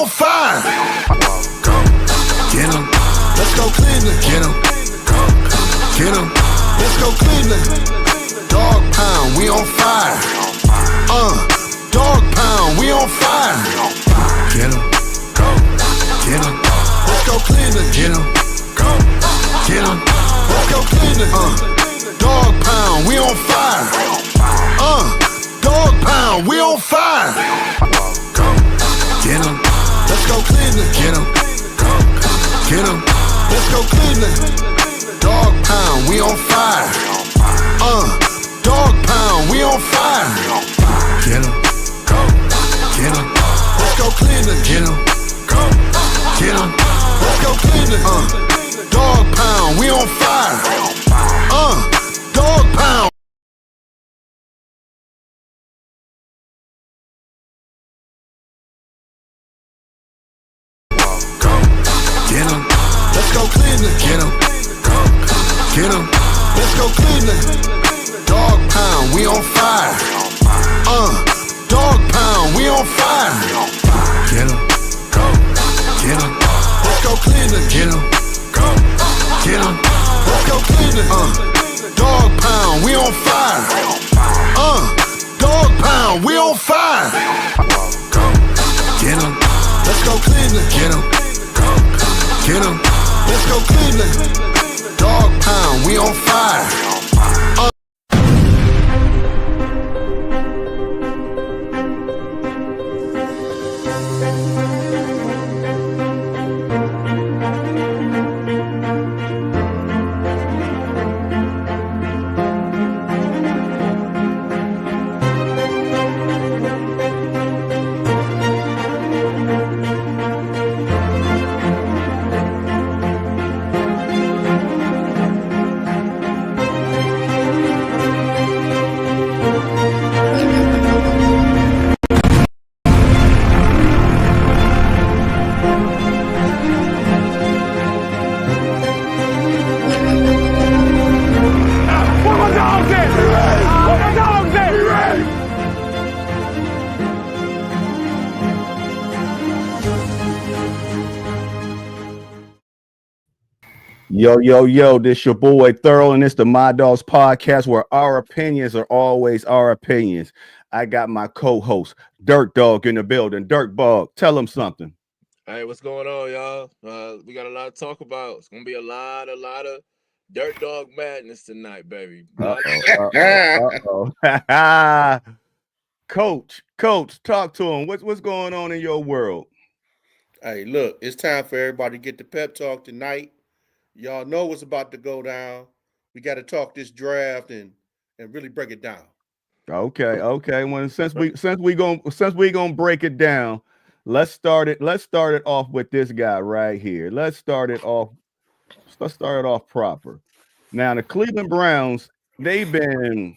on fire. Get 'em. Let's go Cleveland. Get 'em. Get 'em. Let's go Cleveland. Dog pound, we on fire. Dog pound, we on fire. Get 'em. Get 'em. Let's go Cleveland. Get 'em. Get 'em. Let's go Cleveland. Dog pound, we on fire. Dog pound, we on fire. Get 'em. Let's go Cleveland. Get 'em. Get 'em. Let's go Cleveland. Dog pound, we on fire. Dog pound, we on fire. Get 'em. Get 'em. Let's go Cleveland. Get 'em. Get 'em. Let's go Cleveland. Dog pound, we on fire. Dog pound. Get 'em. Let's go Cleveland. Get 'em. Get 'em. Let's go Cleveland. Dog pound, we on fire. Dog pound, we on fire. Get 'em. Get 'em. Let's go Cleveland. Get 'em. Get 'em. Let's go Cleveland. Dog pound, we on fire. Dog pound, we on fire. Get 'em. Let's go Cleveland. Get 'em. Get 'em. Let's go Cleveland. Dog pound, we on fire. Yo, this your boy Thurl, and it's the My Dogs podcast where our opinions are always our opinions. I got my co-host, Dirt Dog, in the building. Dirt Bog, tell him something. Hey, what's going on, y'all? We got a lot to talk about. It's gonna be a lot of Dirt Dog madness tonight, baby. Coach, talk to him. What's going on in your world? Hey, look, it's time for everybody to get the pep talk tonight. Y'all know what's about to go down. We got to talk this draft and really break it down. Okay. Well, since we gonna break it down, let's start it off with this guy right here. Let's start it off proper. Now, the Cleveland Browns, they've been,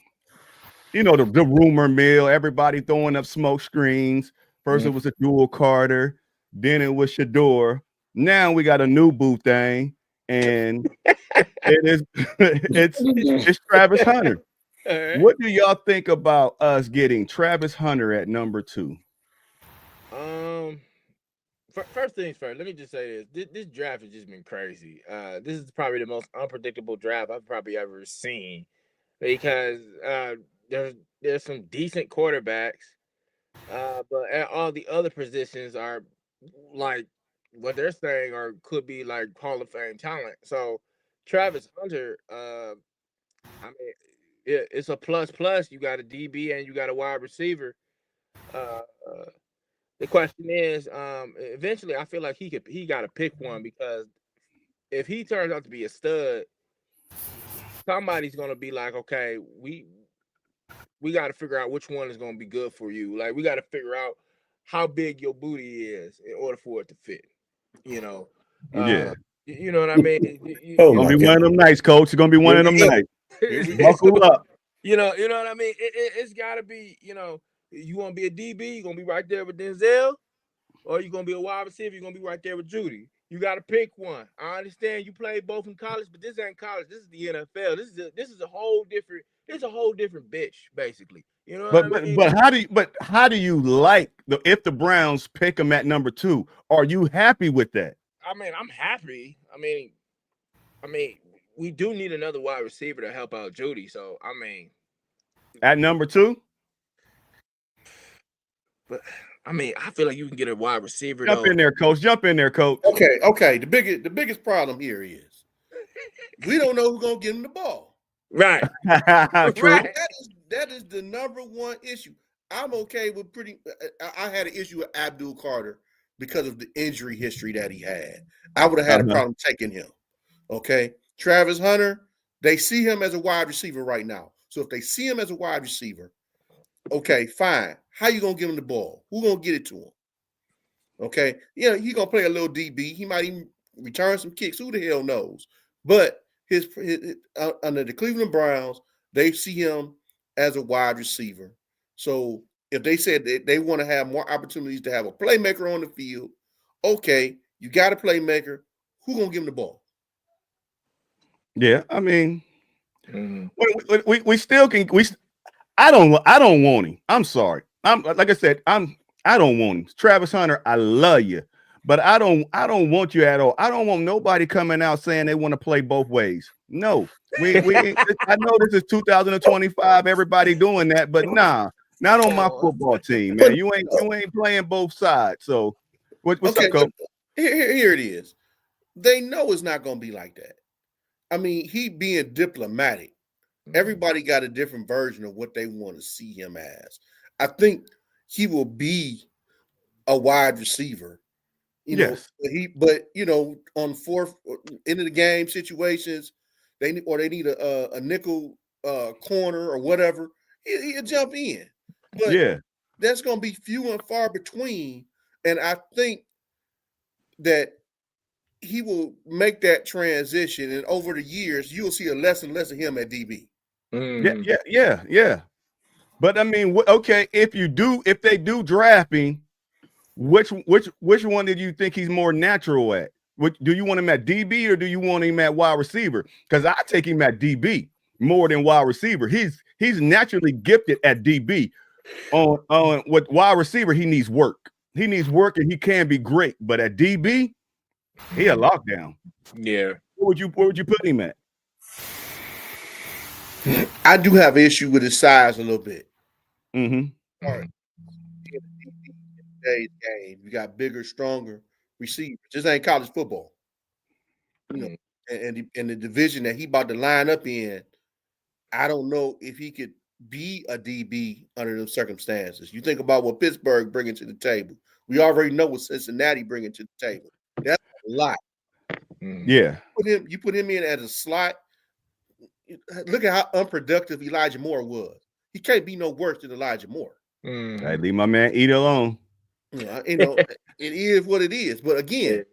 the rumor mill, everybody throwing up smoke screens. First it was a dual Carter, then it was Shador. Now we got a new boo thing. And it's Travis Hunter. Right. What do y'all think about us getting Travis Hunter at number 2? First things first, let me just say this draft has just been crazy. This is probably the most unpredictable draft I've probably ever seen because there's some decent quarterbacks, but all the other positions are like what they're saying or could be like Hall of Fame talent. So Travis Hunter, it's a plus. You got a DB and you got a wide receiver. The question is, eventually I feel like he got to pick one because if he turns out to be a stud, somebody's gonna be like, okay, we got to figure out which one is gonna be good for you. Like we got to figure out how big your booty is in order for it to fit. Yeah. You know what I mean? It's gonna be one of them nights, Coach. It's gonna be one of them nights. Buckle up. You know what I mean? It's gotta be, you want to be a DB, you're gonna be right there with Denzel, or you're gonna be a wide receiver, you're gonna be right there with Judy. You gotta pick one. I understand you played both in college, but this ain't college. This is the NFL. This is a whole different bitch, basically. You know what I mean? But how do you like if the Browns pick him at number 2? Are you happy with that? I mean, I'm happy. I mean, we do need another wide receiver to help out Judy. So I mean, At number 2? but I mean, I feel like you can get a wide receiver. Jump in there, coach. Jump in there, coach. Okay. The biggest problem here is we don't know who's gonna give him the ball. Right. True. Right. That is the number one issue. I'm okay with I had an issue with Abdul Carter because of the injury history that he had. I would have had a problem taking him. Okay. Travis Hunter, they see him as a wide receiver right now. So if they see him as a wide receiver, okay, fine. How you gonna give him the ball? Who gonna get it to him? Okay. Yeah, he's gonna play a little DB. He might even return some kicks. Who the hell knows? But his under the Cleveland Browns, they see him as a wide receiver. So if they said that they want to have more opportunities to have a playmaker on the field, okay, you got a playmaker. Who gonna give him the ball? Yeah, I mean, we still can. I don't want him. I'm sorry. Like I said, I don't want him. Travis Hunter, I love you, but I don't want you at all. I don't want nobody coming out saying they want to play both ways. No, we I know this is 2025. Everybody doing that, but nah, not on my football team, man. You ain't playing both sides. So what's up, coach? Here it is. They know it's not going to be like that. I mean, he being diplomatic. Everybody got a different version of what they want to see him as. I think he will be a wide receiver. Yes. On fourth end of the game situations, they need a nickel corner or whatever. He'll jump in. But yeah, that's going to be few and far between. And I think that he will make that transition, and over the years, you'll see a less and less of him at DB. Yeah. But I mean, okay, if they do draft him, which one did you think he's more natural at? Do you want him at DB or do you want him at wide receiver? Because I take him at DB more than wide receiver. He's naturally gifted at DB. On with wide receiver, he needs work. He needs work, and he can be great. But at DB, he a lockdown. Yeah. Where would you put him at? I do have an issue with his size a little bit. Mm-hmm. All right. In today's game, you got bigger, stronger receivers. This ain't college football. And the division that he about to line up in, I don't know if he could be a DB under those circumstances. You think about what Pittsburgh bringing to the table. We already know what Cincinnati bringing to the table. That's a lot. Yeah. You put him in as a slot. Look at how unproductive Elijah Moore was. He can't be no worse than Elijah Moore. I leave my man eat alone. It is what it is. But again,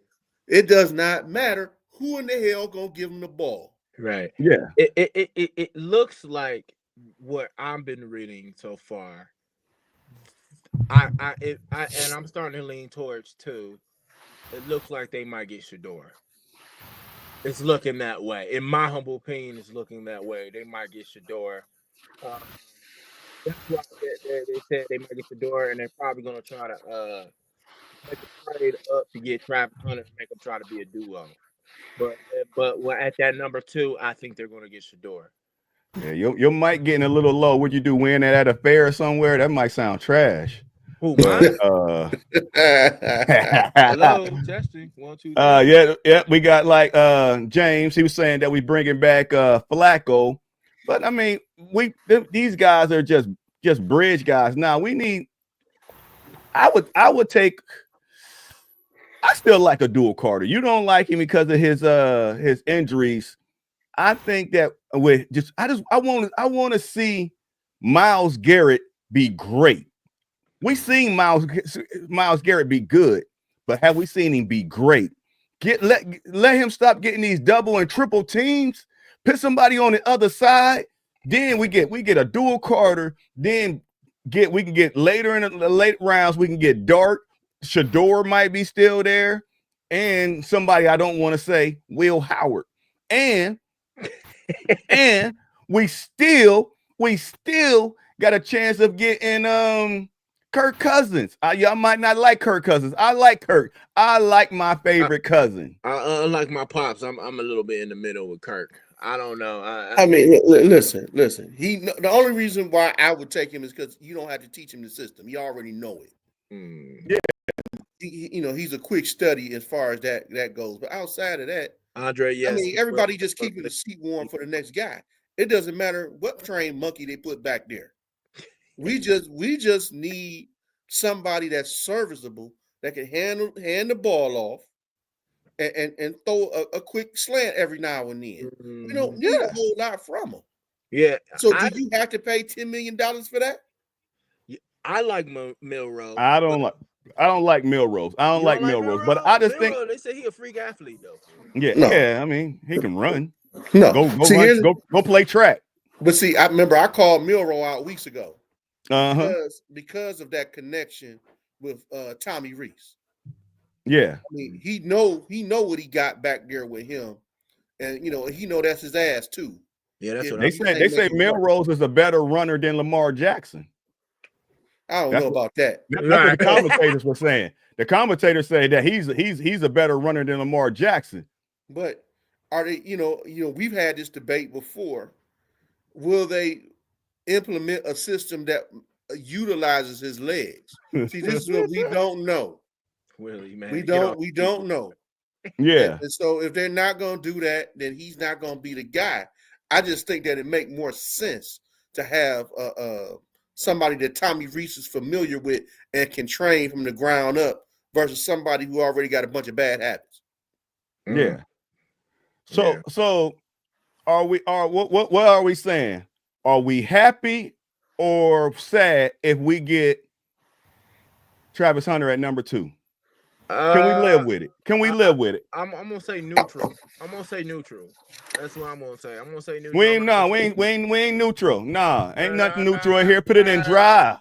it does not matter who in the hell gonna give him the ball. Right. Yeah. It looks like what I've been reading so far. And I'm starting to lean towards too. It looks like they might get Shedeur. It's looking that way. In my humble opinion, it's looking that way. They might get Shedeur. That's why they said they might get Shedeur, and they're probably going to try to make a trade up to get Travis Hunter and make them try to be a duo. But at that number 2, I think they're going to get Shedeur. Yeah, your mic getting a little low. Would you do win that at a fair somewhere? That might sound trash. Who, mine? Hello, testing. 1, 2, 3. Yeah. We got like James. He was saying that we bringing back Flacco, but I mean, these guys are just bridge guys. Now we need. I would take. I still like Abdul Carter. You don't like him because of his injuries. I think that I want to see Myles Garrett be great. We seen Myles Garrett be good, but have we seen him be great? Let him stop getting these double and triple teams. Put somebody on the other side. Then we get Abdul Carter. Then we can get later in the late rounds. We can get Dart. Shedeur might be still there, and somebody I don't want to say, Will Howard, and we still got a chance of getting Kirk Cousins. Y'all might not like Kirk Cousins. I like Kirk. I like my favorite cousin. Unlike my pops, I'm a little bit in the middle with Kirk. I don't know. I mean, listen. The only reason why I would take him is because you don't have to teach him the system. He already know it. Yeah. He's a quick study as far as that goes. But outside of that, Andre, yes. I mean, everybody just keeping the seat warm for the next guy. It doesn't matter what trained monkey they put back there. We just need somebody that's serviceable that can hand the ball off and throw a quick slant every now and then. We don't need a whole lot from him. Yeah. So do you have to pay $10 million for that? I like Milrose. I don't like Milrose. I don't like Milrose, but I just think they say he a freak athlete though. Yeah. I mean, he can run. No, go play track. But see, I remember I called Milroe out weeks ago. Because of that connection with Tommy Reese. Yeah. I mean, he know what he got back there with him. And he know that's his ass too. Yeah, that's what they say Milrose is a better runner than Lamar Jackson. I don't know about that. That's what the commentators were saying. The commentators say that he's a better runner than Lamar Jackson. But are they, we've had this debate before. Will they implement a system that utilizes his legs? See, this is what we don't know. Willie, man. We don't know. Yeah. And so if they're not going to do that, then he's not going to be the guy. I just think that it make more sense to have somebody that Tommy Reese is familiar with and can train from the ground up versus somebody who already got a bunch of bad habits. Yeah. So what are we saying? Are we happy or sad if we get Travis Hunter at number 2? Can we live with it? I'm gonna say neutral. That's what I'm gonna say. I'm gonna say neutral. We ain't neutral. Nah, ain't nothing neutral in here. Put it in drive.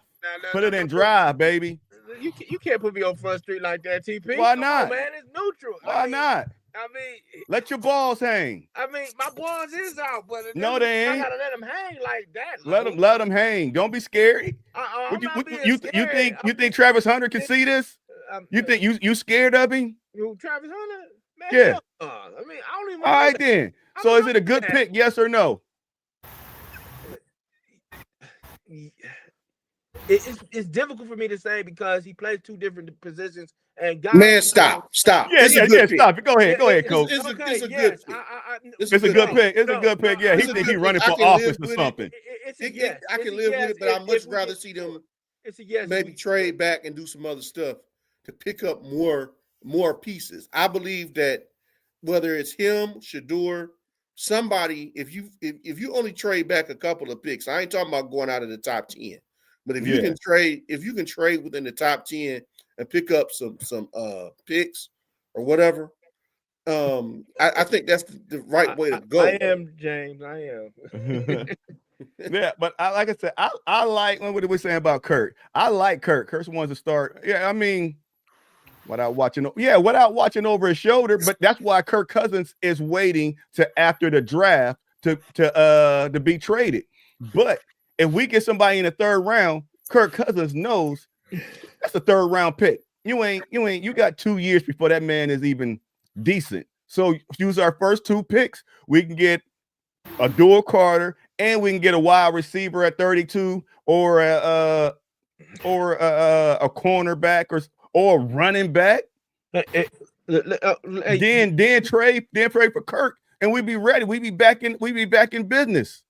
Put it in drive, baby. You can't put me on Front Street like that, TP. Why not? On, man, it's neutral. Why not? I mean, let your balls hang. I mean, my balls is out, but no, they ain't. I gotta let them hang like that. Let them hang. Don't be scary. You think Travis Hunter can see this? You think you scared of him? Travis Hunter? Man, yeah. I mean, I don't even. All right then. So is it a good pick? Yes or no? It's difficult for me to say because he plays 2 different positions. And guys, man, stop. Stop it. Go ahead, Coach. It's a good pick. It's a good pick. It's a good pick. Yeah, he think he running for office or something. I can live with it, but I'd much rather see them maybe trade back and do some other stuff to pick up more pieces. I believe that whether it's him, Shedeur, somebody, if you only trade back a couple of picks, I ain't talking about going out of the top 10, but if you can trade within the top 10 and pick up some picks or whatever, I think that's the right way to go. I am, James. I am. Yeah, but like I said, I like what are we saying about Kirk? I like Kirk. Kirk's wants to start. Yeah, I mean, without watching over his shoulder. But that's why Kirk Cousins is waiting to after the draft to be traded. But if we get somebody in the 3rd round, Kirk Cousins knows that's a 3rd round pick. You got 2 years before that man is even decent. So use our first 2 picks. We can get a dual Carter and we can get a wide receiver at 32 or a cornerback or running back. Then trade for Kirk and we'd be ready. We'd be back in business.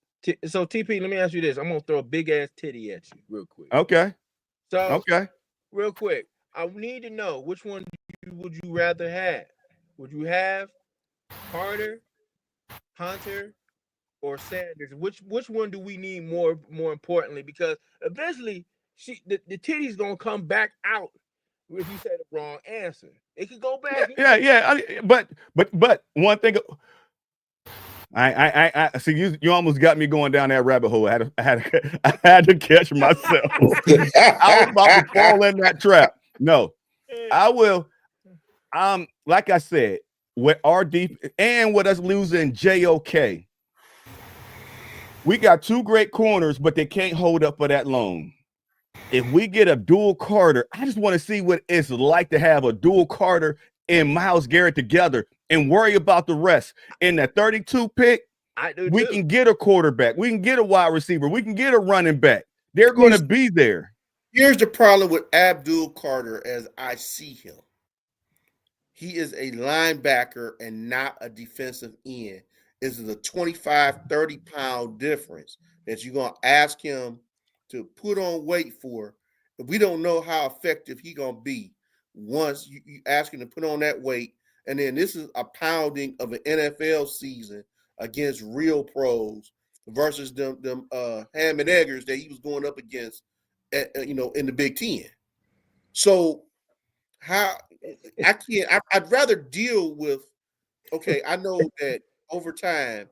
So TP, let me ask you this. I'm gonna throw a big ass titty at you real quick. Okay. So real quick, I need to know which one would you rather have? Would you have Carter, Hunter, or Sanders? Which one do we need more importantly? Because eventually the titty's gonna come back out if you say the wrong answer. It could go back. Yeah. But one thing. I see you almost got me going down that rabbit hole. I had to catch myself. I was about to fall in that trap. No, I will. Like I said, with our deep and with us losing JOK, We got two great corners, but they can't hold up for that long. If we get Abdul Carter, I just want to see what it's like to have Abdul Carter and Myles Garrett together and worry about the rest. In that 32 pick, we can get a quarterback. We can get a wide receiver. We can get a running back. They're going to be there. Here's the problem with Abdul Carter as I see him. He is a linebacker and not a defensive end. This is a 25, 30-pound difference that you're going to ask him to put on weight for. We don't know how effective he's going to be once you ask him to put on that weight. And then this is a pounding of an NFL season against real pros versus them ham and eggers that he was going up against, in the Big Ten. So I'd rather deal with, okay, I know that over time,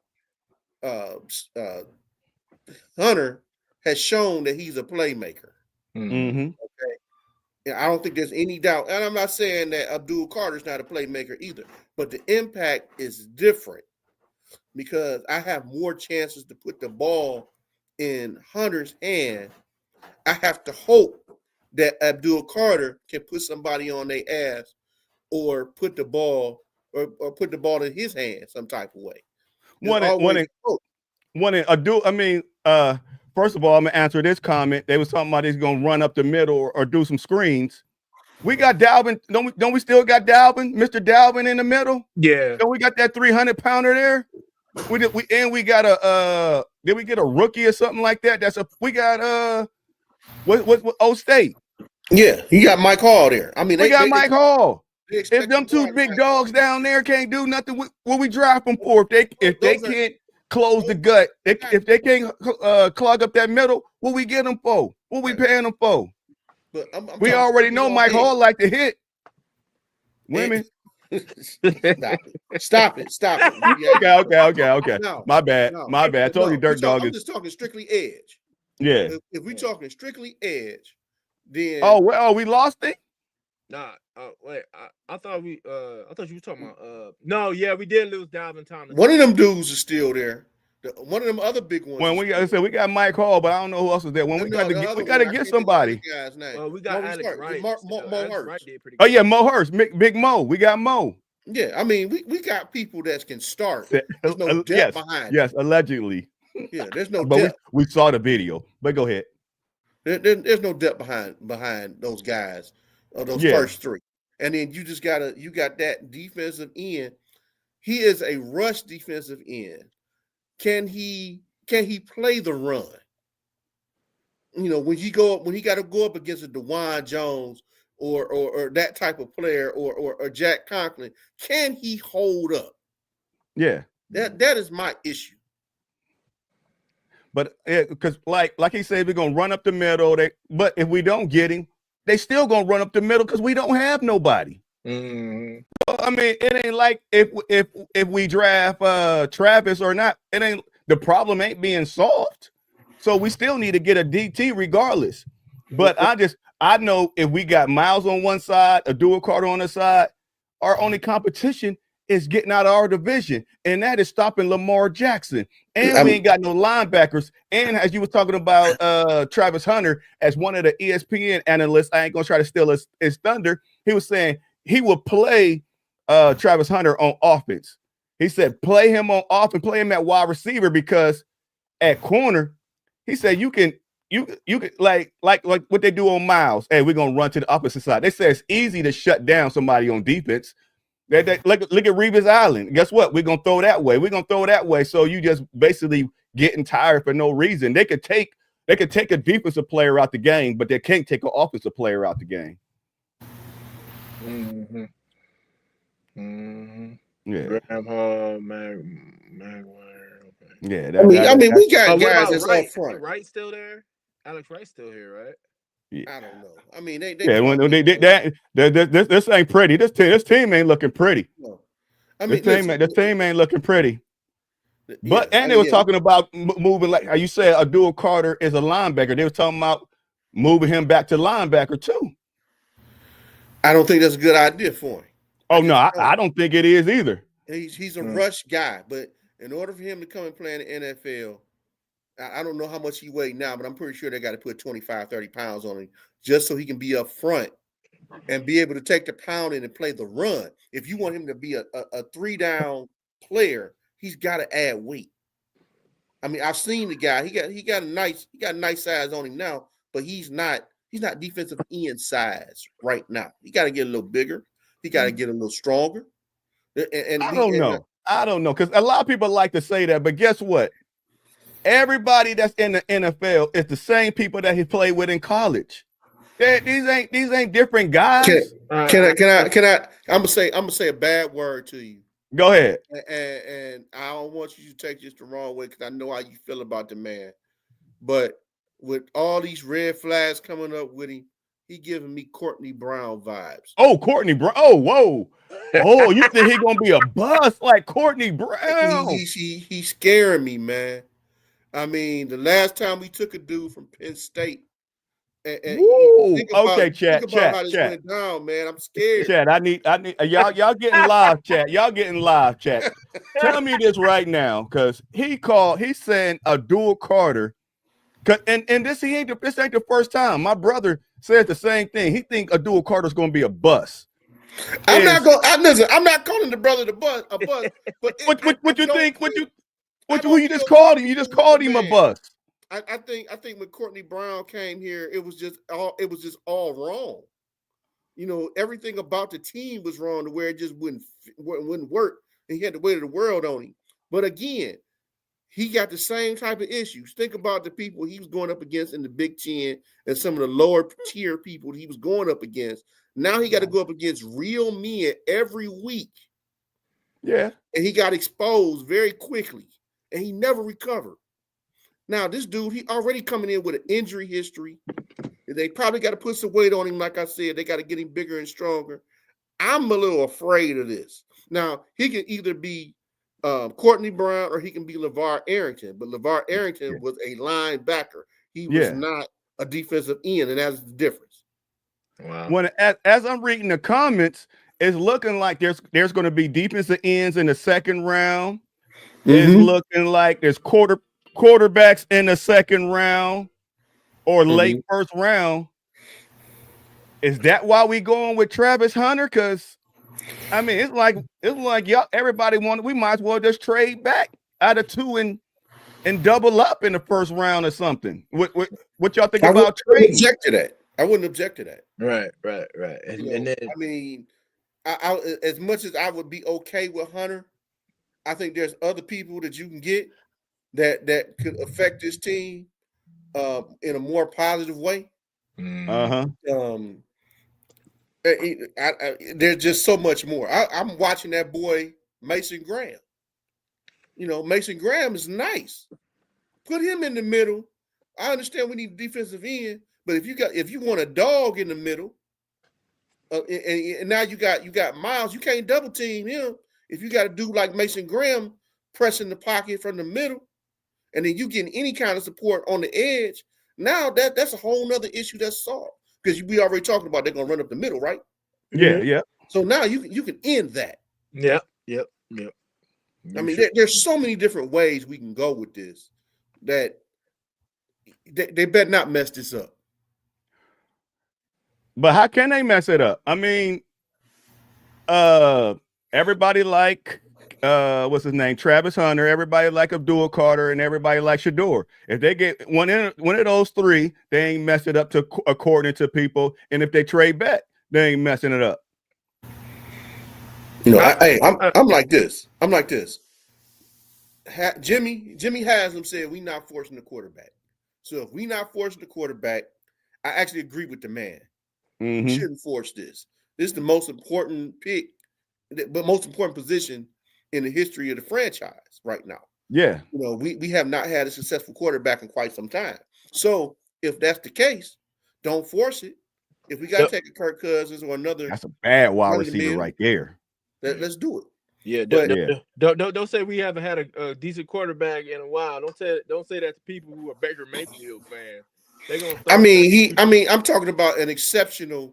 Hunter has shown that he's a playmaker. Mm-hmm. Okay. And I don't think there's any doubt. And I'm not saying that Abdul Carter's not a playmaker either, but the impact is different because I have more chances to put the ball in Hunter's hand. I have to hope that Abdul Carter can put somebody on their ass or put the ball in his hand some type of way. First of all, I'm gonna answer this comment. They was talking about he's gonna run up the middle or do some screens. We got Dalvin. Don't we still got Dalvin, Mr. Dalvin in the middle? Yeah. Don't we got that 300-pounder there? We got did we get a rookie or something like that? We got what Old State? Yeah, you got Mike Hall there. I mean, we got Mike Hall. If them two big dogs down there can't do nothing, what we draft them for? If they can't close the gut, if they can't clog up that middle, what we get them for? What we paying them for? But we already know Mike Hall like to hit women. Stop it. Okay. No, my bad. I told you Dirt Dog I'm just talking strictly edge. Yeah. If we're talking strictly edge, then we lost it. Nah, wait. I thought you were talking about. No, yeah, we did lose Dalvin Thomas. One of them dudes is still there. One of them other big ones. When we got Mike Hall, but I don't know who else is there. When we got to get somebody. We got Alex Wright. Mo Hurst. Oh yeah, Mo Hurst, Big Mo. We got Mo. Yeah, I mean we got people that can start. There's no depth behind. Yes, allegedly. Yeah, there's no but depth. We saw the video. But go ahead. There's no depth behind those guys. Those first three, and then you got that defensive end. He is a rush defensive end. Can he play the run? When he got to go up against a DeJuan Jones or that type of player or Jack Conklin, can he hold up? Yeah, that is my issue. But because like he said, we're gonna run up the middle. But if we don't get him, they still gonna run up the middle because we don't have nobody. Mm-hmm. I mean, it ain't like if we draft Travis or not. It ain't the problem ain't being solved. So we still need to get a DT regardless. But I know if we got Myles on one side, Abdul Carter on the side, our only competition is getting out of our division, and that is stopping Lamar Jackson. And we ain't got no linebackers. And as you were talking about Travis Hunter as one of the ESPN analysts, I ain't gonna try to steal his thunder. He was saying he will play Travis Hunter on offense. He said play him on offense, play him at wide receiver because at corner, he said you can like what they do on Myles. Hey, we're gonna run to the opposite side. They say it's easy to shut down somebody on defense. Look at Revis Island. Guess what? We're gonna throw that way. So you just basically getting tired for no reason. They could take a defensive player out the game, but they can't take an offensive player out the game. Mm-hmm. Mm-hmm. Yeah. Graham Hall, Maguire. Okay. Yeah. I mean, we got guys that's up front. Wright still there? Alex Wright still here, right? Yeah. I don't know. I mean, this ain't pretty. This team ain't looking pretty. No. I mean, this team ain't looking pretty. But they were talking about moving, like you said, Abdul Carter is a linebacker. They were talking about moving him back to linebacker too. I don't think that's a good idea for him. Oh no, I don't think it is either. He's a rush guy, but in order for him to come and play in the NFL, I don't know how much he weighed now, but I'm pretty sure they got to put 25, 30 pounds on him just so he can be up front and be able to take the pounding and play the run. If you want him to be a 3-down player, he's got to add weight. I mean, I've seen the guy. He got a nice size on him now, but he's not defensive end size right now. He got to get a little bigger. He got to get a little stronger. And I don't know because a lot of people like to say that, but guess what? Everybody that's in the NFL is the same people that he played with in college. These ain't different guys. Can I? I'm gonna say a bad word to you. Go ahead. And I don't want you to take this the wrong way because I know how you feel about the man. But with all these red flags coming up with him, he giving me Courtney Brown vibes. Oh, Courtney Brown. Oh, whoa. Oh, you think he gonna be a bust like Courtney Brown? He's scaring me, man. I mean, the last time we took a dude from Penn State. Okay, chat. Went down, man. I'm scared. Chat, I need y'all getting live, chat. Y'all getting live, chat. Tell me this right now, because he's saying Abdul Carter. And this ain't the first time. My brother said the same thing. He think Abdul Carter's gonna be a bust. I'm not calling the brother a bust. But what you think? Who you just called him? You just called him a bust. I think when Courtney Brown came here, it was just all wrong. You know, everything about the team was wrong to where it just wouldn't work, and he had the weight of the world on him. But again, he got the same type of issues. Think about the people he was going up against in the Big Ten and some of the lower tier people he was going up against. Now he got to go up against real men every week. Yeah. And he got exposed very quickly, and he never recovered. Now, this dude, he already coming in with an injury history. They probably got to put some weight on him. Like I said, they got to get him bigger and stronger. I'm a little afraid of this. Now, he can either be Courtney Brown or he can be LeVar Arrington. But LeVar Arrington was a linebacker. He was not a defensive end, and that's the difference. Wow. As I'm reading the comments, it's looking like there's going to be defensive ends in the second round. It's looking like there's quarterbacks in the second round or late first round. Is that why we going with Travis Hunter? Because I mean, it's like y'all. Everybody we might as well just trade back out of 2 and double up in the first round or something. What y'all think about trading? I wouldn't object to that. Right. And then I mean, I as much as I would be okay with Hunter, I think there's other people that you can get that could affect this team in a more positive way. There's just so much more. I'm watching that boy Mason Graham. You know, Mason Graham is nice. Put him in the middle. I understand we need defensive end, but if you want a dog in the middle, and now you got Miles, you can't double team him. If you got a dude like Mason Graham pressing the pocket from the middle, and then you getting any kind of support on the edge, now that's a whole nother issue that's solved. Because we already talked about they're gonna run up the middle, right? Yeah. So now you can end that. Yep. I mean, there's so many different ways we can go with this that they better not mess this up. But how can they mess it up? I mean, everybody like what's his name, Travis Hunter. Everybody like Abdul Carter, and everybody like Shedeur. If they get one of those three, they ain't mess it up according to people. And if they trade back, they ain't messing it up. You know, I'm like this. Jimmy Haslam said we not forcing the quarterback. So if we not forcing the quarterback, I actually agree with the man. We shouldn't force this. This is the most important pick, but most important position in the history of the franchise right now. Yeah. You know, we have not had a successful quarterback in quite some time. So if that's the case, don't force it. If we got to take a Kirk Cousins or another, that's a bad wide receiver right there. Let's do it. Yeah, don't say we haven't had a decent quarterback in a while. Don't say that to people who are Baker Mayfield fans. They're gonna. I'm talking about an exceptional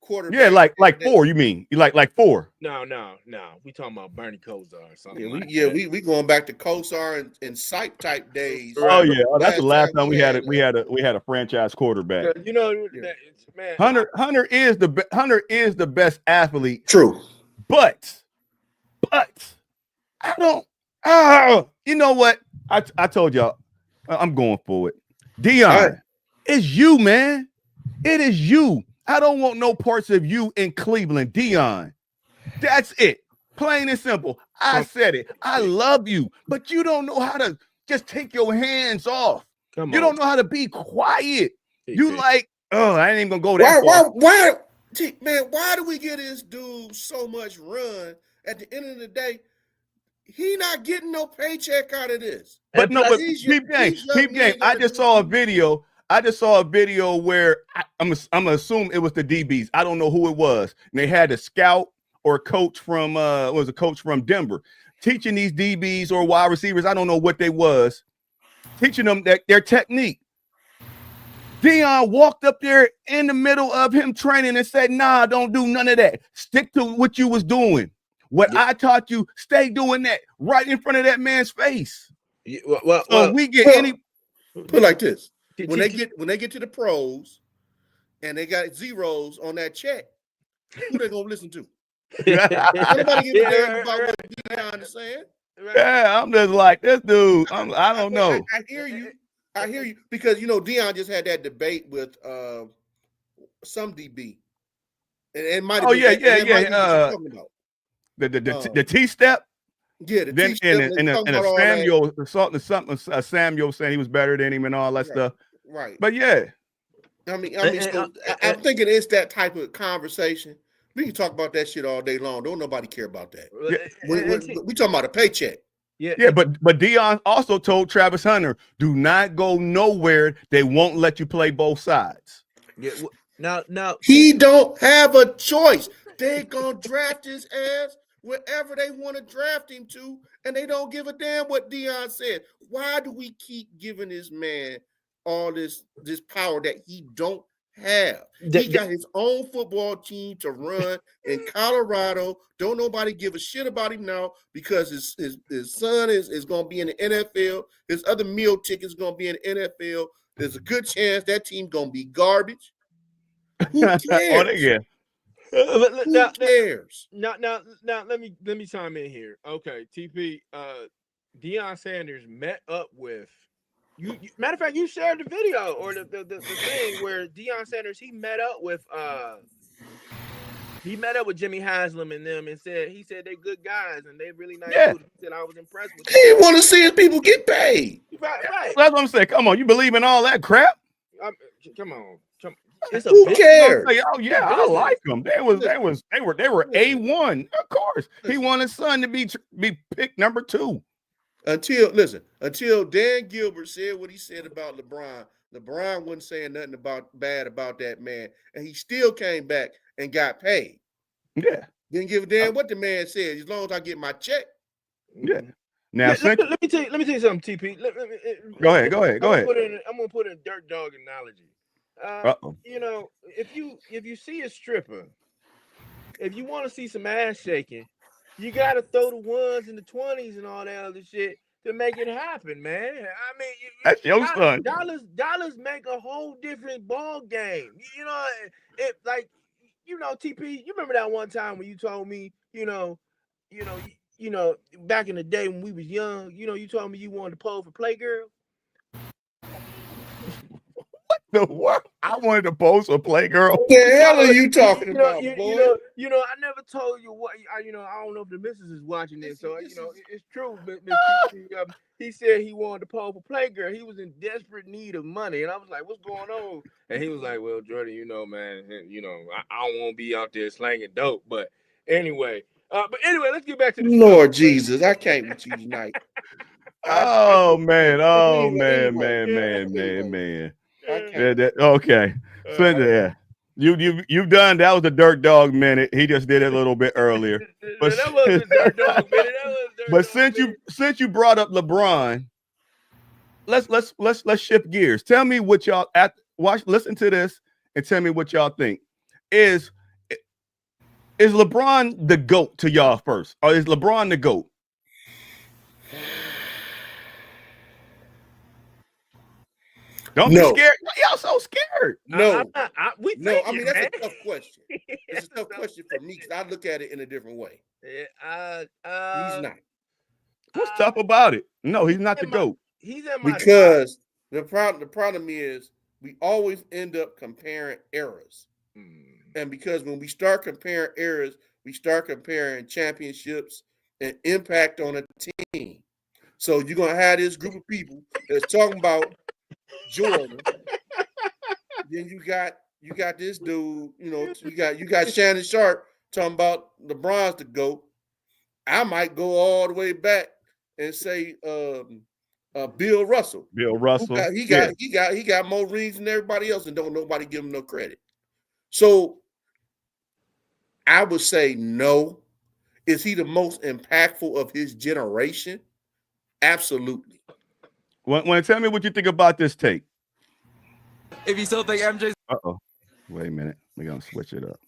quarterback. Yeah, like 4. You mean you like 4? No. We talking about Bernie Kosar or something. We going back to Kosar and Sipe type days. Oh yeah, that's the last time we had a franchise quarterback. You know, man, Hunter is the best athlete. True, but I don't. You know what? I told y'all I'm going for it. Deion, it's you, man. It is you. I don't want no parts of you in Cleveland, Deion. That's it. Plain and simple. I said it. I love you, but you don't know how to just take your hands off. You don't know how to be quiet. You like, I ain't even gonna go that far. Why do we give this dude so much run? At the end of the day, he not getting no paycheck out of this. But no, but peep game. I just saw a video. Where I'm gonna assume it was the DBs. I don't know who it was. And they had a scout or a coach from was a coach from Denver teaching these DBs or wide receivers. I don't know what they was teaching them their technique. Deion walked up there in the middle of him training and said, "Nah, don't do none of that. Stick to what you was doing. What I taught you, stay doing that right in front of that man's face." Well, we get put it like this. When they get to the pros and they got zeros on that check, who they gonna listen to? Nobody give a damn about what Deion is saying. Yeah, I'm just like this dude. I don't know. I hear you because Deion just had that debate with some DB, and it might have the T step. Yeah, then in a Samuel saying he was better than him and all that stuff. Right. But yeah. I'm thinking it's that type of conversation. We can talk about that shit all day long. Don't nobody care about that. We talking about a paycheck. Yeah, but Deion also told Travis Hunter, do not go nowhere. They won't let you play both sides. Yeah. Now he don't have a choice. They gonna draft his ass wherever they want to draft him to, and they don't give a damn what Deion said. Why do we keep giving this man all this power that he don't have? He got his own football team to run in Colorado. Don't nobody give a shit about him now because his son is going to be in the NFL. His other meal ticket is going to be in the NFL. There's a good chance that team's going to be garbage. Who cares? Who cares? Now, let me chime in here. Okay, TP. Deion Sanders met up with you. Matter of fact, you shared the video or the thing where Deion Sanders he met up with Jimmy Haslam and them and he said they're good guys and they really nice. Yeah. He said I was impressed with. He want to see his people get paid. Right. That's what I'm saying. Come on, you believe in all that crap? Come on. Who cares? Oh yeah, I like them. They were A1. Of course, he wanted his son to be picked number 2. Until Dan Gilbert said what he said about LeBron. LeBron wasn't saying nothing bad about that man, and he still came back and got paid. Yeah, didn't give a damn what the man said as long as I get my check. Yeah. Now let me tell you something, TP. Go ahead. I'm gonna put in a dirt dog analogy. If you see a stripper, if you want to see some ass shaking, you got to throw the ones and the 20s and all that other shit to make it happen, man. I mean, that's your son. Dollars make a whole different ball game. TP. You remember that one time when you told me, back in the day when we was young, you told me you wanted to pose for Playgirl. The what? I wanted to pose for Playgirl. What the hell are you talking about, boy? I never told you what. I don't know if the missus is watching this, so it's true. He said he wanted to pose for Playgirl. He was in desperate need of money, and I was like, "What's going on?" And he was like, "Well, Jordan, man, I don't want to be out there slanging dope, but anyway." Let's get back to the Lord Jesus. I can't with you tonight. Oh man. Okay. So yeah, you've done. That was a dirt dog minute. He just did it a little bit earlier. But that was a dirt dog minute. But since you brought up LeBron, let's shift gears. Tell me what y'all listen to this and tell me what y'all think. Is Is LeBron the GOAT to y'all first, or is LeBron the GOAT? Don't be scared. Y'all so scared. No, I mean that's a tough question. It's a tough question for me because I look at it in a different way. He's not. What's tough about it? No, he's not the GOAT. He's in my because the problem is we always end up comparing eras, and because when we start comparing eras, we start comparing championships and impact on a team. So you're gonna have this group of people that's talking about Jordan. Then you got this dude, you got Shannon Sharp talking about LeBron's the GOAT. I might go all the way back and say Bill Russell. Bill Russell. He got more rings than everybody else, and don't nobody give him no credit. So I would say no. Is he the most impactful of his generation? Absolutely. When tell me what you think about this take. If you still think MJ's Wait a minute. We're gonna switch it up.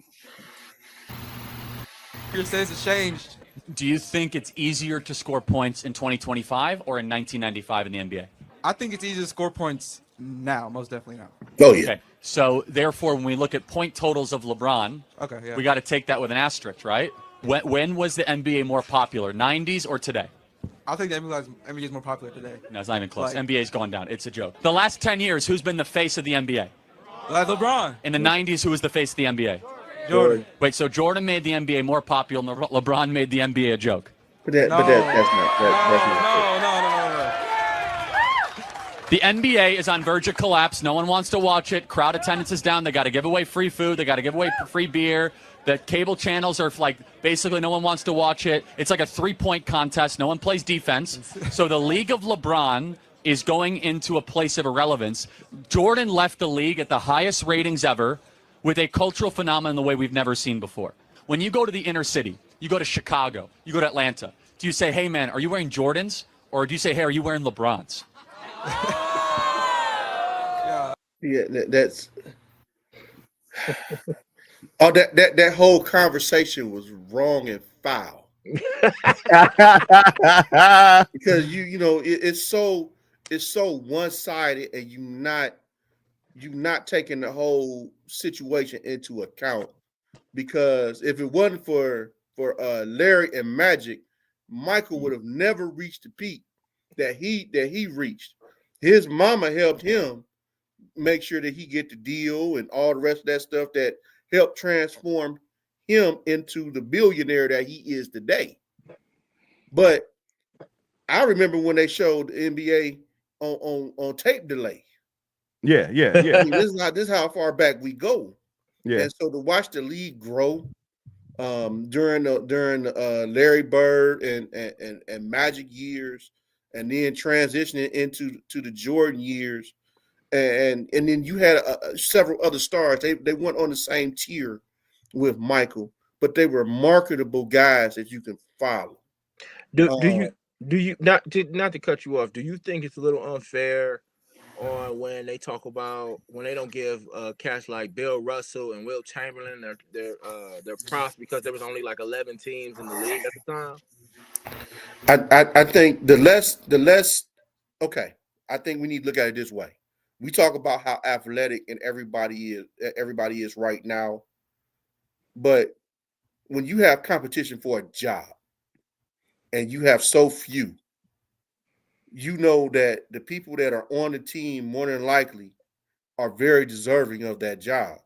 your stance has changed. Do you think it's easier to score points in 2025 or in 1995 in the NBA? I think it's easier to score points now, most definitely now. Oh yeah. Okay. So therefore, when we look at point totals of LeBron, we got to take that with an asterisk, right? When was the NBA more popular, 90s or today? I think the NBA is more popular today. No, it's not even close. NBA's gone down. It's a joke. The last 10 years, who's been the face of the NBA? Like LeBron. In the 90s, who was the face of the NBA? Jordan. Wait, so Jordan made the NBA more popular and LeBron made the NBA a joke? That's not No. The NBA is on verge of collapse. No one wants to watch it. Crowd attendance is down. They got to give away free food. They got to give away free beer. The cable channels are like basically no one wants to watch it. It's like a 3-point contest. No one plays defense. So the League of LeBron is going into a place of irrelevance. Jordan left the league at the highest ratings ever with a cultural phenomenon the way we've never seen before. When you go to the inner city, you go to Chicago, you go to Atlanta, do you say, hey, man, are you wearing Jordans? Or do you say, hey, are you wearing LeBrons? Yeah, that's that whole conversation was wrong and foul. Because it's so one-sided, and you not taking the whole situation into account. Because if it wasn't for Larry and Magic, Michael would have never reached the peak that he reached. His mama helped him make sure that he get the deal and all the rest of that stuff that helped transform him into the billionaire that he is today. But I remember when they showed the NBA on tape delay. Yeah. I mean, this is how far back we go. Yeah. And so to watch the league grow during Larry Bird and Magic years, and then transitioning into the Jordan years, and then you had several other stars. They weren't on the same tier with Michael, but they were marketable guys that you can follow. Do you not to cut you off? Do you think it's a little unfair on when they talk about when they don't give cats like Bill Russell and Wilt Chamberlain their props because there was only like 11 teams in the league at the time? I think the less okay. I think we need to look at it this way. We talk about how athletic and everybody is right now, but when you have competition for a job and you have so few, you know that the people that are on the team more than likely are very deserving of that job.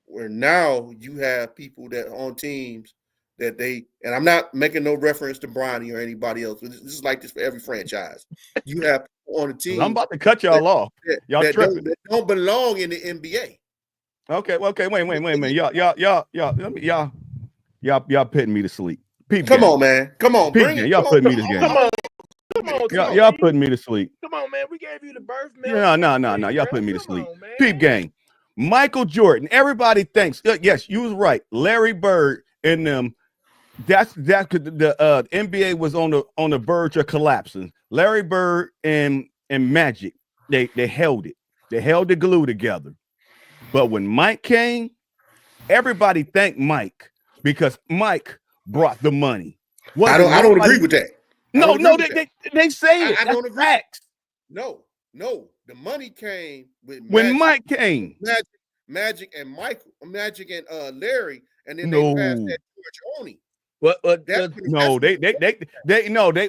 Where now you have people that are on teams that and I'm not making no reference to Bronny or anybody else. This is like this for every franchise. You have people on the team. I'm about to cut y'all off. Y'all tripping. That don't belong in the NBA. Okay, wait a minute. Y'all putting me to sleep. Come on, man. Come on. Y'all putting me to game. Y'all putting me to sleep. Come on, man. We gave you the birth milk. No. Y'all putting me to sleep. Peep game. Michael Jordan. Everybody thinks. Yes, you was right. Larry Bird and them. That's the NBA was on the verge of collapsing. Larry Bird and Magic, they held it. They held the glue together. But when Mike came, everybody thanked Mike because Mike brought the money. I don't agree with that. No, they say it. I don't agree. Facts. No. The money came with When Mike came. Magic and Larry, and then No. they passed that to Oni. They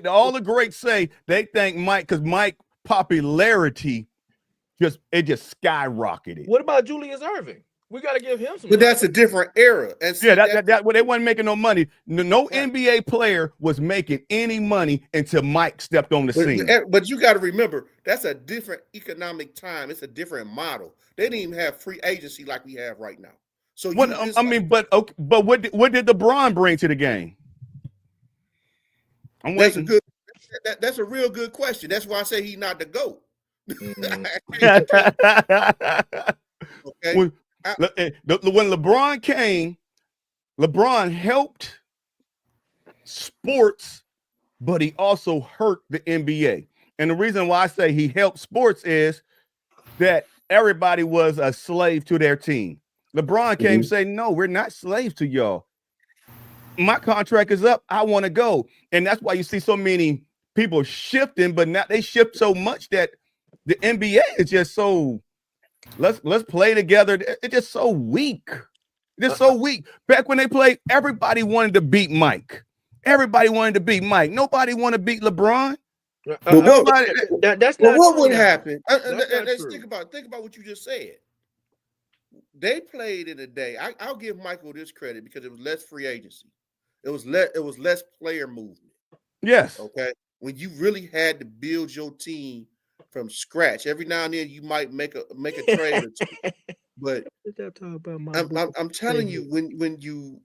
all the greats say they thank Mike because Mike popularity just skyrocketed. What about Julius Erving? We got to give him some. But that's a different era. And see, that they wasn't making no money. No NBA player was making any money until Mike stepped on the scene. But you got to remember, that's a different economic time. It's a different model. They didn't even have free agency like we have right now. So but what did LeBron bring to the game? I'm waiting. That's a real good question. That's why I say he's not the GOAT. Okay. When LeBron came, LeBron helped sports, but he also hurt the NBA. And the reason why I say he helped sports is that everybody was a slave to their team. LeBron came and said, no, we're not slaves to y'all. My contract is up. I want to go. And that's why you see so many people shifting, but now they shift so much that the NBA is just so let's play together. It's just so weak. It's so weak. Back when they played, everybody wanted to beat Mike. Everybody wanted to beat Mike. Nobody wanted to beat LeBron. That's not what true would now. happen? Let's think about what you just said. They played in a day. I'll give Michael this credit because it was less free agency. It was less player movement. Yes. Okay. When you really had to build your team from scratch, every now and then you might make a trade or two. But I'm telling you, when you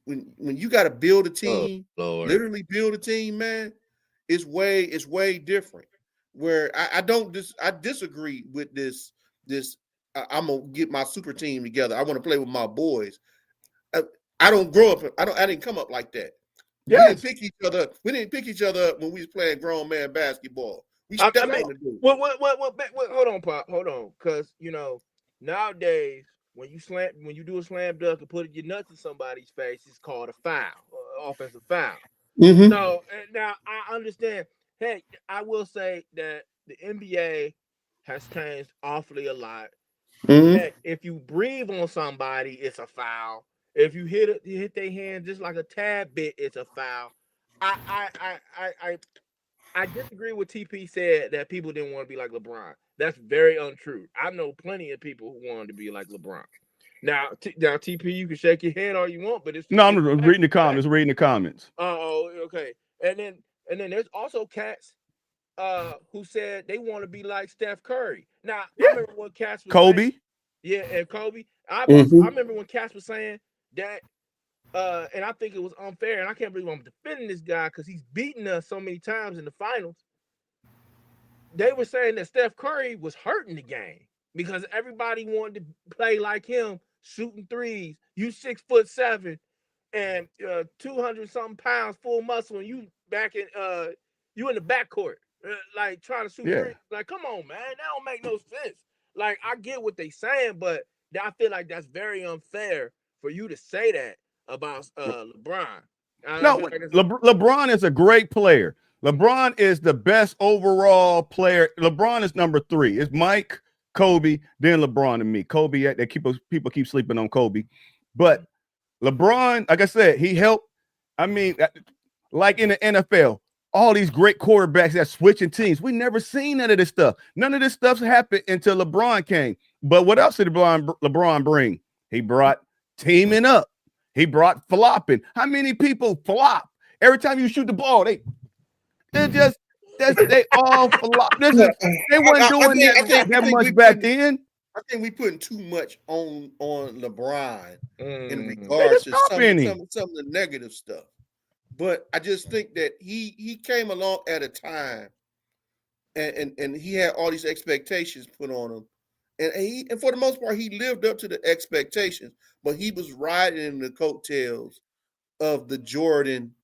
got to build a team, literally build a team, man, it's way different. Where I disagree with this. I'm gonna get my super team together. I want to play with my boys. I don't grow up. I didn't come up like that. Yes. We didn't pick each other up when we was playing grown man basketball. We stepped on the dude. Hold on, Pop. Hold on, because nowadays when you do a slam dunk and put your nuts in somebody's face, it's called a foul, offensive foul. Mm-hmm. So now I understand. Hey, I will say that the NBA has changed awfully a lot. Mm-hmm. If you breathe on somebody, it's a foul. If you hit their hand just like a tad bit, it's a foul. I disagree with TP said that people didn't want to be like LeBron. That's very untrue. I know plenty of people who wanted to be like LeBron. Now, TP, you can shake your head all you want, but it's I'm reading the comments. Reading the comments. Oh, okay. And then there's also cats who said they want to be like Steph Curry. Now, I remember when cats was Kobe. And Kobe. I remember when Cass was saying that, and I think it was unfair, and I can't believe I'm defending this guy because he's beaten us so many times in the finals. They were saying that Steph Curry was hurting the game because everybody wanted to play like him, shooting threes. You 6'7" and 200-something pounds, full muscle, and you back in you in the backcourt, like trying to shoot threes. Like, come on, man, that don't make no sense. Like, I get what they saying, but I feel like that's very unfair for you to say that about LeBron. LeBron is a great player. LeBron is the best overall player. LeBron is number 3. It's Mike, Kobe, then LeBron and me. Kobe, people keep sleeping on Kobe. But LeBron, like I said, he helped. I mean, like in the NFL, all these great quarterbacks that switching teams. We never seen none of this stuff. None of this stuff happened until LeBron came. But what else did LeBron bring? He brought teaming up. He brought flopping. How many people flop? Every time you shoot the ball, they all flop. They weren't doing that much back then. I think we putting too much on LeBron in regards to some of the negative stuff. But I just think that he came along at a time and he had all these expectations put on him. And for the most part, he lived up to the expectations, but he was riding in the coattails of the Jordan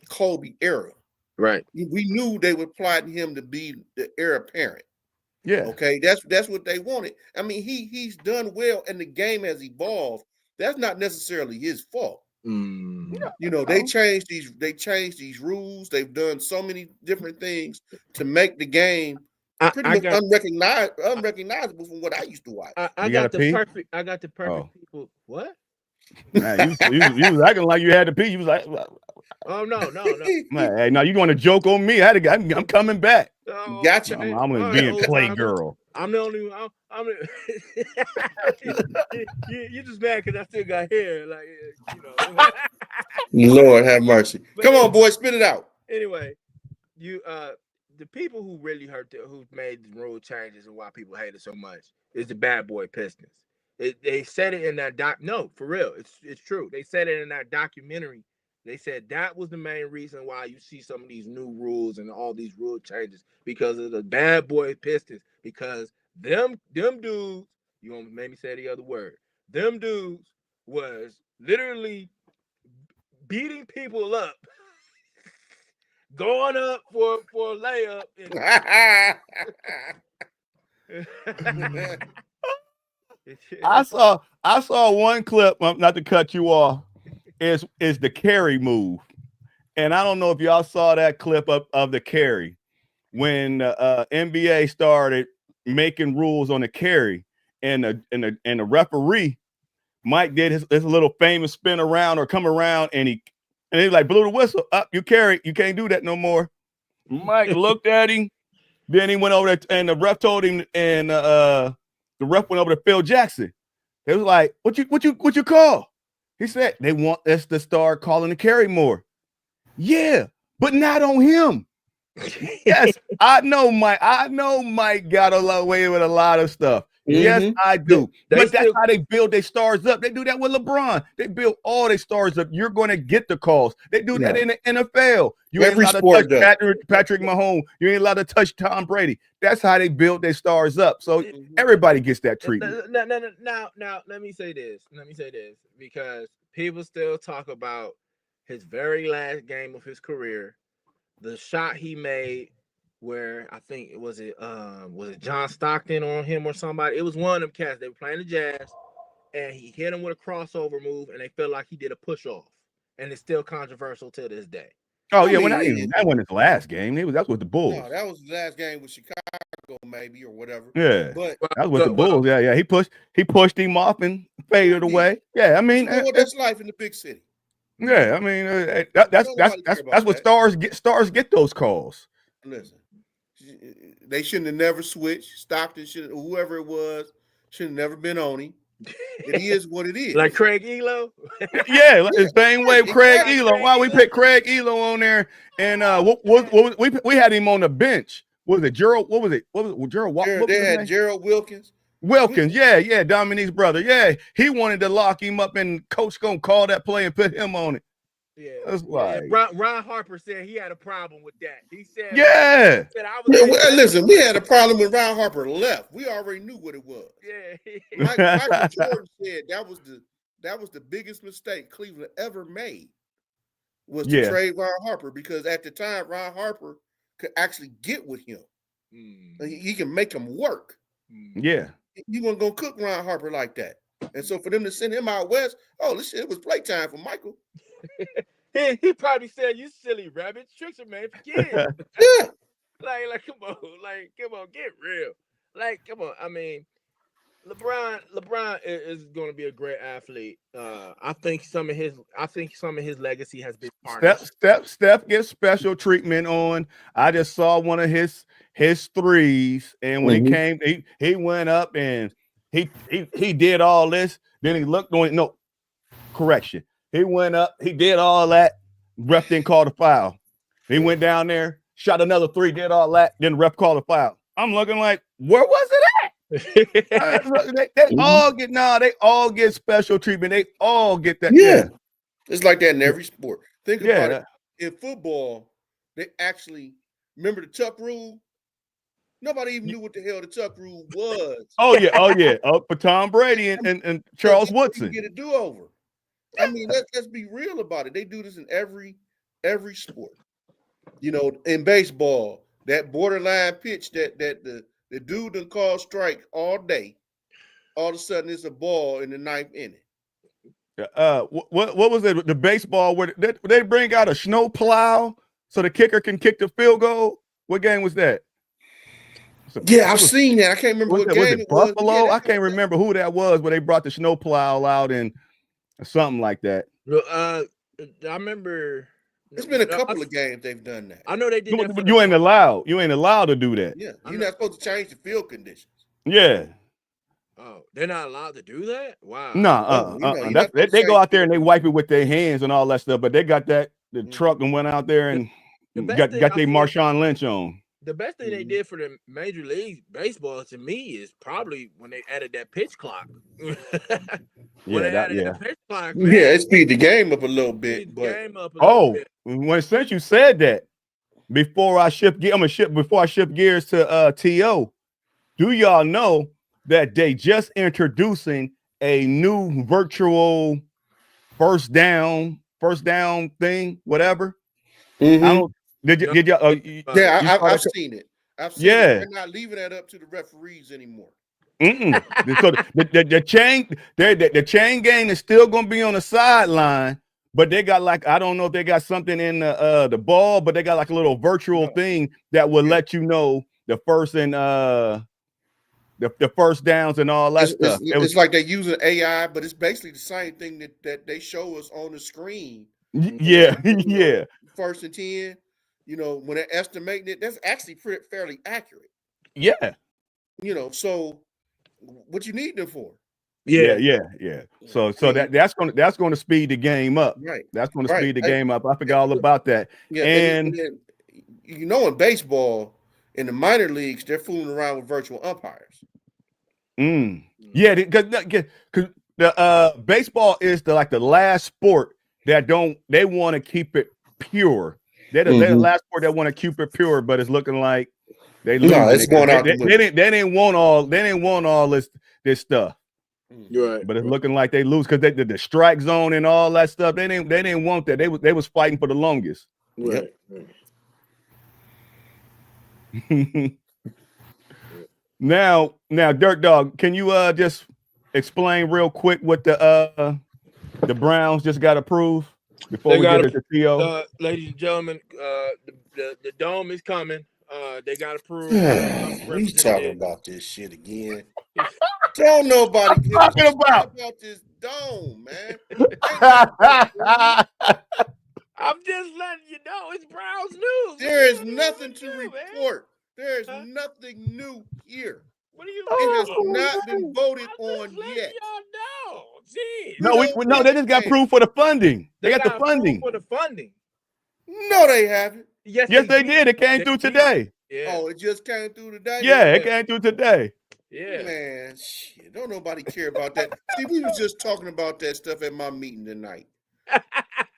Kobe era. Right. We knew they were plotting him to be the heir apparent. Yeah. Okay. That's what they wanted. I mean, he's done well and the game has evolved. That's not necessarily his fault. You know, they changed these rules. They've done so many different things to make the game pretty much unrecognizable from what I used to watch. I got the perfect people. What? Man, you was acting like you had to pee. You was like, oh no. Man, hey, now you want to joke on me? I'm coming back. Oh, Gotcha. I'm gonna be in Playgirl. I'm the only one. You just mad because I still got hair, like Lord have mercy. Come on, boy, spit it out. Anyway, the people who really who made the rule changes and why people hate it so much is the Bad Boy Pistons. They said it in that no, for real, it's true. They said it in that documentary. They said that was the main reason why you see some of these new rules and all these rule changes because of the Bad Boy Pistons. Because them dudes, you gonna make me say the other word. Them dudes was literally beating people up, going up for a layup. I saw one clip, not to cut you off, is the carry move. And I don't know if y'all saw that clip of the carry when NBA started making rules on the carry, and the referee Mike did his little famous spin around or come around, and he like blew the whistle. Up, you carry, you can't do that no more. Mike looked at him, then he went over there, and the ref told him, and the ref went over to Phil Jackson. They was like, what you call? He said they want us to start calling the carry more. Yeah, but not on him. Yes, I know Mike got away with a lot of stuff. Mm-hmm. Yes, I do. But that's how they build their stars up. They do that with LeBron. They build all their stars up. You're going to get the calls. They do that in the NFL. You ain't allowed to touch Patrick Mahomes. You ain't allowed to touch Tom Brady. That's how they build their stars up. So everybody gets that treatment. Now, let me say this. Because people still talk about his very last game of his career, the shot he made where I think was it John Stockton on him or somebody. It was one of them cats. They were playing the Jazz, and he hit him with a crossover move, and they felt like he did a push off, and it's still controversial to this day. Oh yeah, that wasn't his last game. That was the Bulls. No, that was the last game with Chicago, maybe, or whatever. Yeah, but that was the Bulls. Yeah. He pushed him off and faded away. Yeah, I mean, that's life in the big city. Yeah, I mean, that's what stars get those calls. Listen, they shouldn't have never switched. Stockton whoever it was, should have never been on him. It is what it is. Like Craig Elo? Yeah, the same way Craig Elo. Why we picked Craig Elo on there? And we had him on the bench. What was it, Gerald? What was it? Gerald? They had Gerald Wilkins. Yeah, Dominique's brother. Yeah, he wanted to lock him up, and coach gonna call that play and put him on it. Yeah, that's why. Ron Harper said he had a problem with that. He said, "Yeah." Listen, we had a problem when Ron Harper left. We already knew what it was. Yeah. Michael Jordan said that was the biggest mistake Cleveland ever made was to trade Ron Harper, because at the time Ron Harper could actually get with him. He can make him work. Yeah, you weren't gonna cook Ron Harper like that, and so for them to send him out west, it was playtime for Michael. he probably said, "You silly rabbit, tricks are made for kids." Yeah, like come on, get real. Like, come on. I mean, LeBron is going to be a great athlete. I think some of his legacy has been tarnished. Steph gets special treatment on. I just saw one of his threes, and when he came, he went up and he did all this. Then he looked on. No, correction. He went up, he did all that. Ref didn't call the foul. He went down there, shot another three, did all that. Then the ref called the foul. I'm looking like, where was it at? They all get special treatment. They all get that. Yeah. It's like that in every sport. Think about it. In football, they actually remember the tuck rule. Nobody even knew what the hell the tuck rule was. Oh yeah. For Tom Brady and Charles Woodson. Get a do-over. I mean, let's be real about it. They do this in every sport. You know, in baseball, that borderline pitch that the dude done called strike all day, all of a sudden it's a ball in the ninth inning. What was it? The baseball where they bring out a snow plow so the kicker can kick the field goal. What game was that? Yeah, I've seen that. I can't remember what game it was. Buffalo? I can't remember who that was, but they brought the snow plow out and something like that. I remember. It's been a couple of games they've done that. I know they did. You ain't allowed. You ain't allowed to do that. Yeah, you're not supposed to change the field conditions. Yeah. Oh, they're not allowed to do that? Wow. No, they go out there and they wipe it with their hands and all that stuff, but they got the truck and went out there and got their Marshawn Lynch on. The best thing they did for the Major League Baseball to me is probably when they added that pitch clock. The pitch clock, man, it speed the game up a little bit. Since you said that, before I shift gears to TO, do y'all know that they just introducing a new virtual first down thing, whatever? Mm-hmm. Did y'all? I've seen it. I've seen it. They're not leaving that up to the referees anymore. So the chain gang is still going to be on the sideline, but they got I don't know if they got something in the ball, but they got like a little virtual thing that will let you know the first and the first downs and all that stuff. It's like they're using AI, but it's basically the same thing that they show us on the screen. Yeah. First and 10. When they're estimating it, that's actually fairly accurate. Yeah. So what you need them for? Yeah. So that's going to speed the game up. Right. That's going to speed the game up. I forgot all about that. Yeah. And in baseball, in the minor leagues, they're fooling around with virtual umpires. Yeah, because the baseball is the last sport that they want to keep it pure. They're the last sport that want to keep it pure, but it's looking like they lose. No, it's going out. They didn't want all this stuff. Right. But it's looking like they lose because the strike zone and all that stuff. They didn't want that. They was fighting for the longest. Right. Now, Dirt Dog, can you just explain real quick what the Browns just got approved before we get into TO? Ladies and gentlemen, the dome is coming. They got approved. We talking about this shit again. Don't nobody talking about this dome, man. I'm just letting you know it's Browns news. There is nothing to report. There is nothing new here. What do you mean? It has not been voted on yet. Y'all know. Jeez. No, they just got approved for the funding. They got the funding. For the funding. No, they haven't. Yes, they did. It came through today. Yeah. Oh, it just came through today? Yeah, it came through today. Yeah. Man, shit. Don't nobody care about that. See, we was just talking about that stuff at my meeting tonight.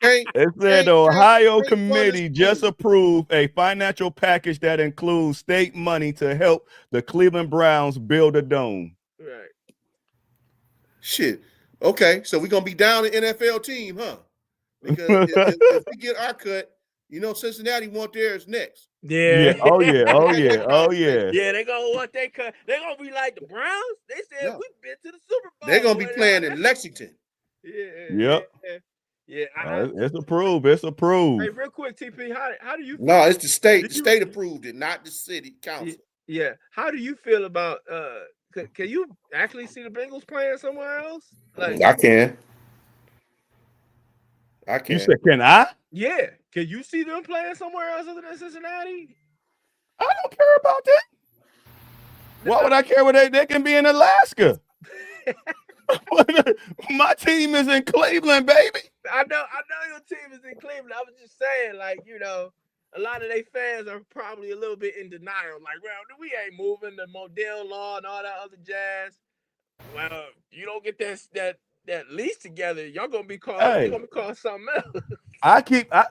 It said the Ohio committee just approved a financial package that includes state money to help the Cleveland Browns build a dome. Right. Shit. Okay, so we're going to be down an NFL team, huh? Because if we get our cut, Cincinnati want theirs next. Yeah. Oh, yeah. Yeah, they're going to want their cut. They're going to be like the Browns. They said we've been to the Super Bowl. They're going to be playing in Lexington. Yeah. Yep. Yeah, it's approved. It's approved. Hey, real quick, TP, how do you? No, it's the state. The state approved it, not the city council. Yeah. How do you feel about? Can you actually see the Bengals playing somewhere else? I can. You said, can I? Yeah. Can you see them playing somewhere else other than Cincinnati? I don't care about that. Why would I care where they can be in Alaska? My team is in Cleveland, baby. I know your team is in Cleveland. I was just saying, a lot of their fans are probably a little bit in denial. Like, well, we ain't moving the Modell law and all that other jazz. Well, you don't get that lease together, y'all gonna be called. You're gonna be called something else.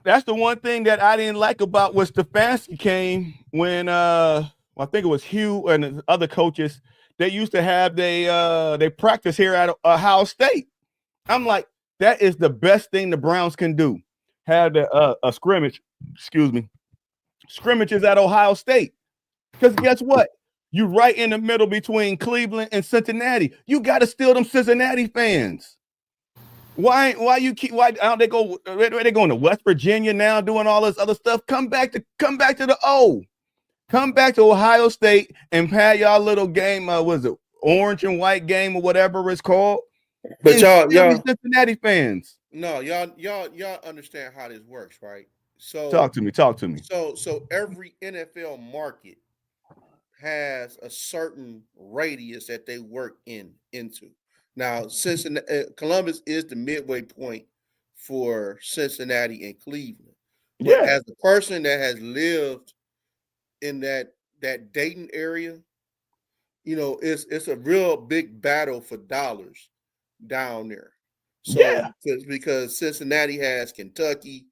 That's the one thing that I didn't like about when Stefanski came when I think it was Hugh and the other coaches. They used to have they practice here at Ohio State. I'm like, that is the best thing the Browns can do. Have a scrimmage, scrimmages at Ohio State. Because guess what? You right in the middle between Cleveland and Cincinnati. You got to steal them Cincinnati fans. Why don't they go? They going to West Virginia now, doing all this other stuff? Come back to the O. Come back to Ohio State and have y'all little game. Was it orange and white game or whatever it's called? But y'all, Cincinnati fans. No, y'all understand how this works, right? So talk to me. So every NFL market has a certain radius that they work into. Now, Columbus is the midway point for Cincinnati and Cleveland. But as a person that has lived in that Dayton area, you know, it's a real big battle for dollars down there. So because Cincinnati has Kentucky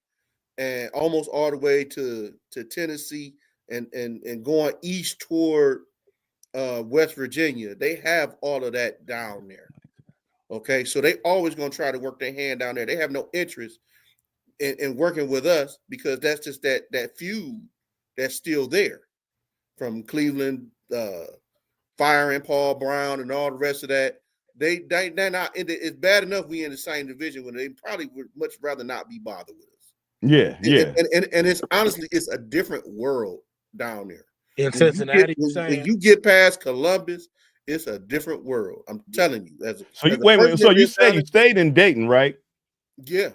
and almost all the way to Tennessee and going east toward West Virginia, they have all of that down there. Okay, so they always going to try to work their hand down there. They have no interest in working with us because that's just that feud that's still there from Cleveland, firing Paul Brown and all the rest of that. They're not. It's bad enough we in the same division when they probably would much rather not be bothered with us. Yeah. And it's honestly it's a different world down there in Cincinnati. When you get past Columbus, it's a different world. I'm telling you. Wait. So you say you stayed in Dayton, right? Yeah.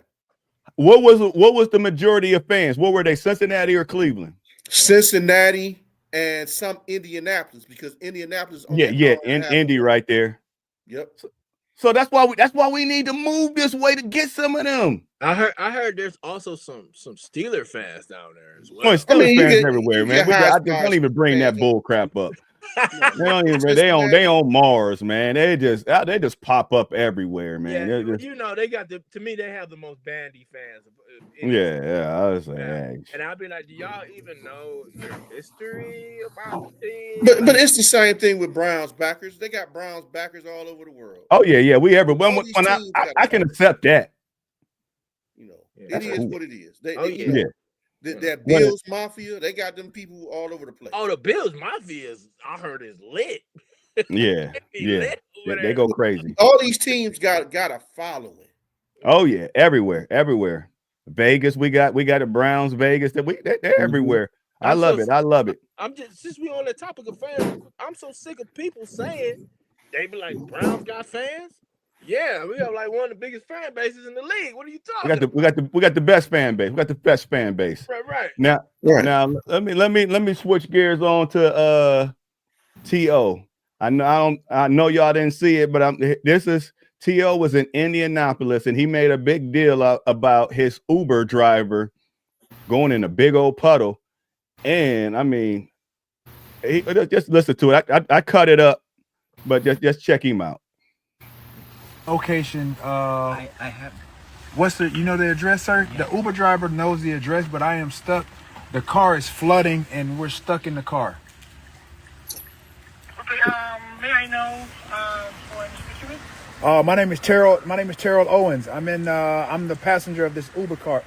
What was the majority of fans? What were they? Cincinnati or Cleveland? Cincinnati and some Indianapolis because Indianapolis. In Indy right there. Yep. So that's why we need to move this way to get some of them. I heard there's also some Steeler fans down there as well. Steelers fans everywhere, man. I don't even bring that bull crap up. They on Mars, man. They just pop up everywhere, man. Yeah, you know, they have the most bandy fans. I was like, and I'll be like, do y'all even know your history about the team? But it's the same thing with Browns backers. They got Browns backers all over the world. Oh yeah, we ever when I can accept that. You know, it is what it is. That Bills Mafia, they got them people all over the place. Oh, the Bills Mafia I heard is lit. Yeah. They go crazy. All these teams got a following. Oh yeah, everywhere. Vegas, we got the Browns. Vegas, they're everywhere. I love it. I'm just since we on the topic of fans, I'm so sick of people saying they be like Browns got fans. Yeah, we have like one of the biggest fan bases in the league. What are you talking about? We got the best fan base. We got the best fan base. Right. Now let me switch gears on to T.O. I know y'all didn't see it, but T.O. was in Indianapolis and he made a big deal about his Uber driver going in a big old puddle. And I mean, just listen to it. I cut it up, but just check him out. Location. I have. What's the address, sir? Yeah. The Uber driver knows the address, but I am stuck. The car is flooding, and we're stuck in the car. Okay. May I know who I'm speaking with? My name is Terrell Owens. I'm the passenger of this Uber car.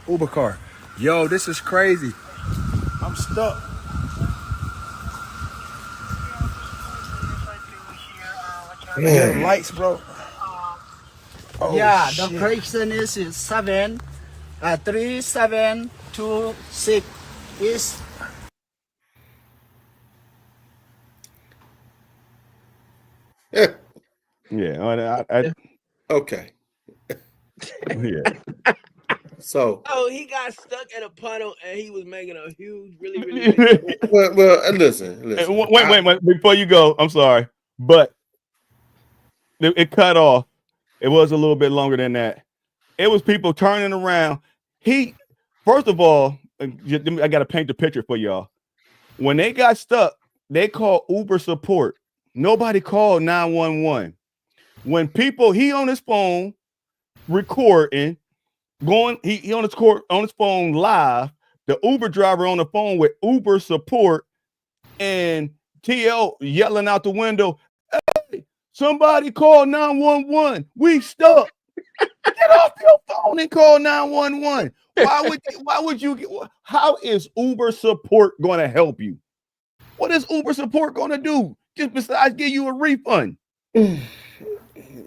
Uber car. Yo, this is crazy. I'm stuck. Yeah, lights, bro. The correction is 3726 is. Okay. Yeah. So. Oh, he got stuck in a puddle and he was making a huge, really big. well, listen. Wait. Before you go, I'm sorry, but it cut off. It was a little bit longer than that. It was people turning around. First of all, I got to paint the picture for y'all. When they got stuck, they called Uber support. Nobody called 911. When he on his phone recording, he on his phone live, the Uber driver on the phone with Uber support, and TL yelling out the window, "Hey, somebody call 911. We stuck." Get off your phone and call 911. Why would you? How is Uber support going to help you? What is Uber support going to do? Just besides give you a refund?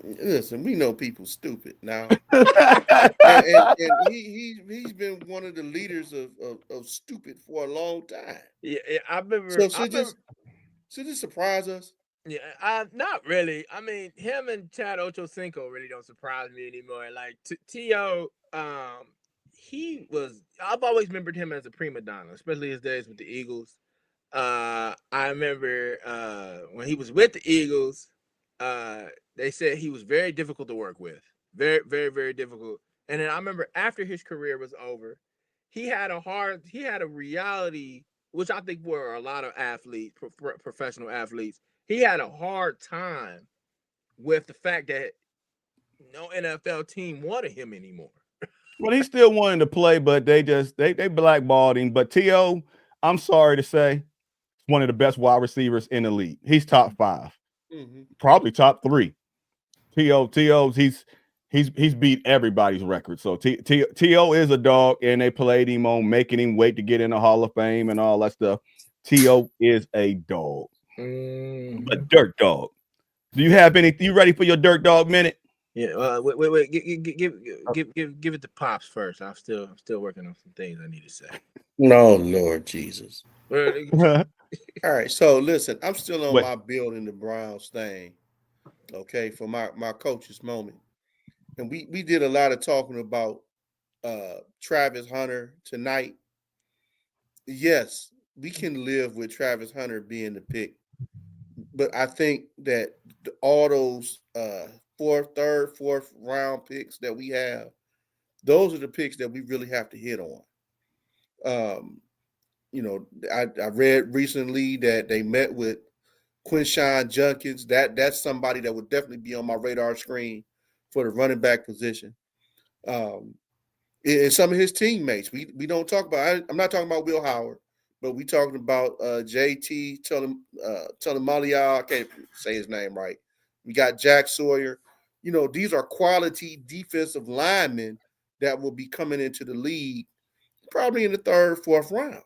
Listen, we know people stupid now, and he's been one of the leaders of stupid for a long time. Yeah, I remember. So I remember. should this surprise us? Yeah, not really. I mean, him and Chad Ochocinco really don't surprise me anymore. Like T.O., he was. I've always remembered him as a prima donna, especially his days with the Eagles. I remember when he was with the Eagles, they said he was very difficult to work with, very, very, very difficult. And then I remember after his career was over, he had a reality, which I think for a lot of athletes, professional athletes, he had a hard time with the fact that no NFL team wanted him anymore. Well, he still wanted to play, but they blackballed him. But T.O., I'm sorry to say, one of the best wide receivers in the league. He's top 5, probably top 3. T.O.'s he's beat everybody's record. So T.O. is a dog, and they played him on making him wait to get in the Hall of Fame and all that stuff. T.O. is a dog, a dirt dog. Do you have any? You ready for your dirt dog minute? Yeah. Wait. Give it to Pops first. I'm still working on some things I need to say. No, Lord Jesus. All right. So listen, I'm still on my building the Browns thing. Okay, for my coach's moment. And we did a lot of talking about Travis Hunter tonight. Yes, we can live with Travis Hunter being the pick. But I think that all those third, fourth round picks that we have, those are the picks that we really have to hit on. I read recently that they met with Quinshon Judkins. That's somebody that would definitely be on my radar screen for the running back position. And some of his teammates, we don't talk about. I'm not talking about Will Howard, but we talking about JT Telemalia. I can't say his name right. We got Jack Sawyer. These are quality defensive linemen that will be coming into the league probably in the third, fourth round.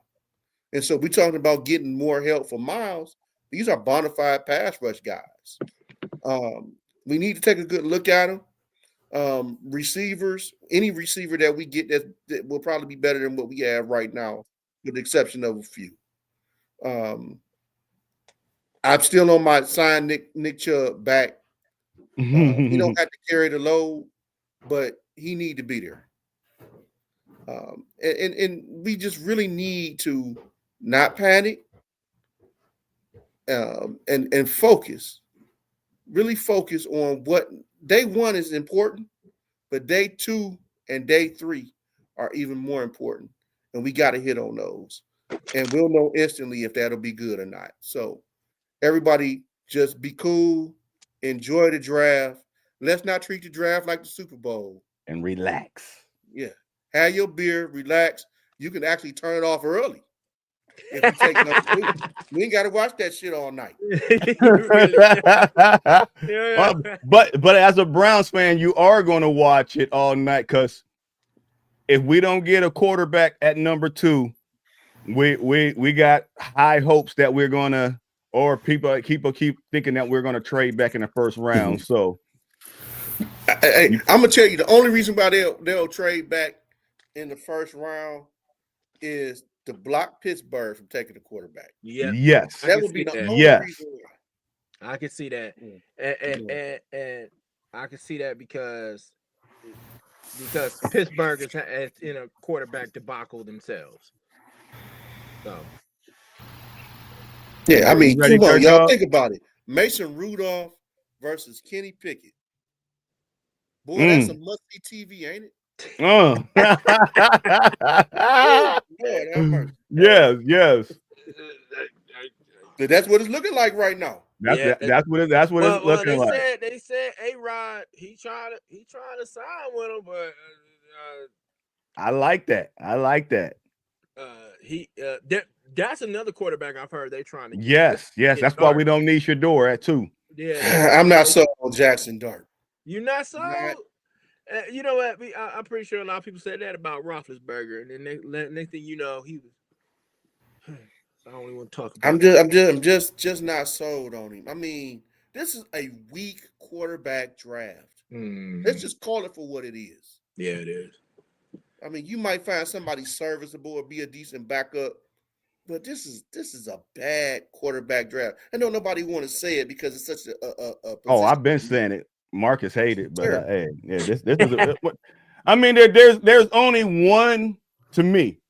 And so we're talking about getting more help for Miles. These are bona fide pass rush guys. We need to take a good look at them. Receivers, any receiver that we get that will probably be better than what we have right now, with the exception of a few. I'm still on my sign Nick Chubb back. He don't have to carry the load, but he need to be there. And we just really need to not panic and focus. Really focus on what day 1 is important, but day 2 and day 3 are even more important. And we got to hit on those. And we'll know instantly if that'll be good or not. So everybody just be cool, enjoy the draft. Let's not treat the draft like the Super Bowl. And relax. Yeah. Have your beer, relax. You can actually turn it off early. If you take no sleep. We ain't got to watch that shit all night. But as a Browns fan, you are going to watch it all night, because if we don't get a quarterback at number 2, we got high hopes that we're going to, or people keep thinking that we're going to trade back in the first round. So I'm gonna tell you, the only reason why they'll trade back in the first round is to block Pittsburgh from taking the quarterback. Yeah. Yes. That would be the only reason why. I can see that. And I can see that because Pittsburgh is in a quarterback debacle themselves. So yeah, I mean, come on, y'all, think about it. Mason Rudolph versus Kenny Pickett. Boy, that's a must-see TV, ain't it? Lord, yes. That's what it's looking like right now. That's what it's looking like. They said A-Rod, he trying to sign with him, but I like that. That's another quarterback I've heard they trying to get. Yes. That's why we don't need Shador at 2. Yeah, I'm not sold on Jackson Dart. You're not sold? You know what? I'm pretty sure a lot of people said that about Roethlisberger, and then next thing you know, he was. I don't even want to talk about. I'm just not sold on him. I mean, This is a weak quarterback draft. Mm. Let's just call it for what it is. Yeah, it is. I mean, you might find somebody serviceable or be a decent backup, but this is a bad quarterback draft. I know nobody want to say it because it's such a Oh, I've been saying it. Marcus hated, but hey, yeah, this is I mean, there's only one to me.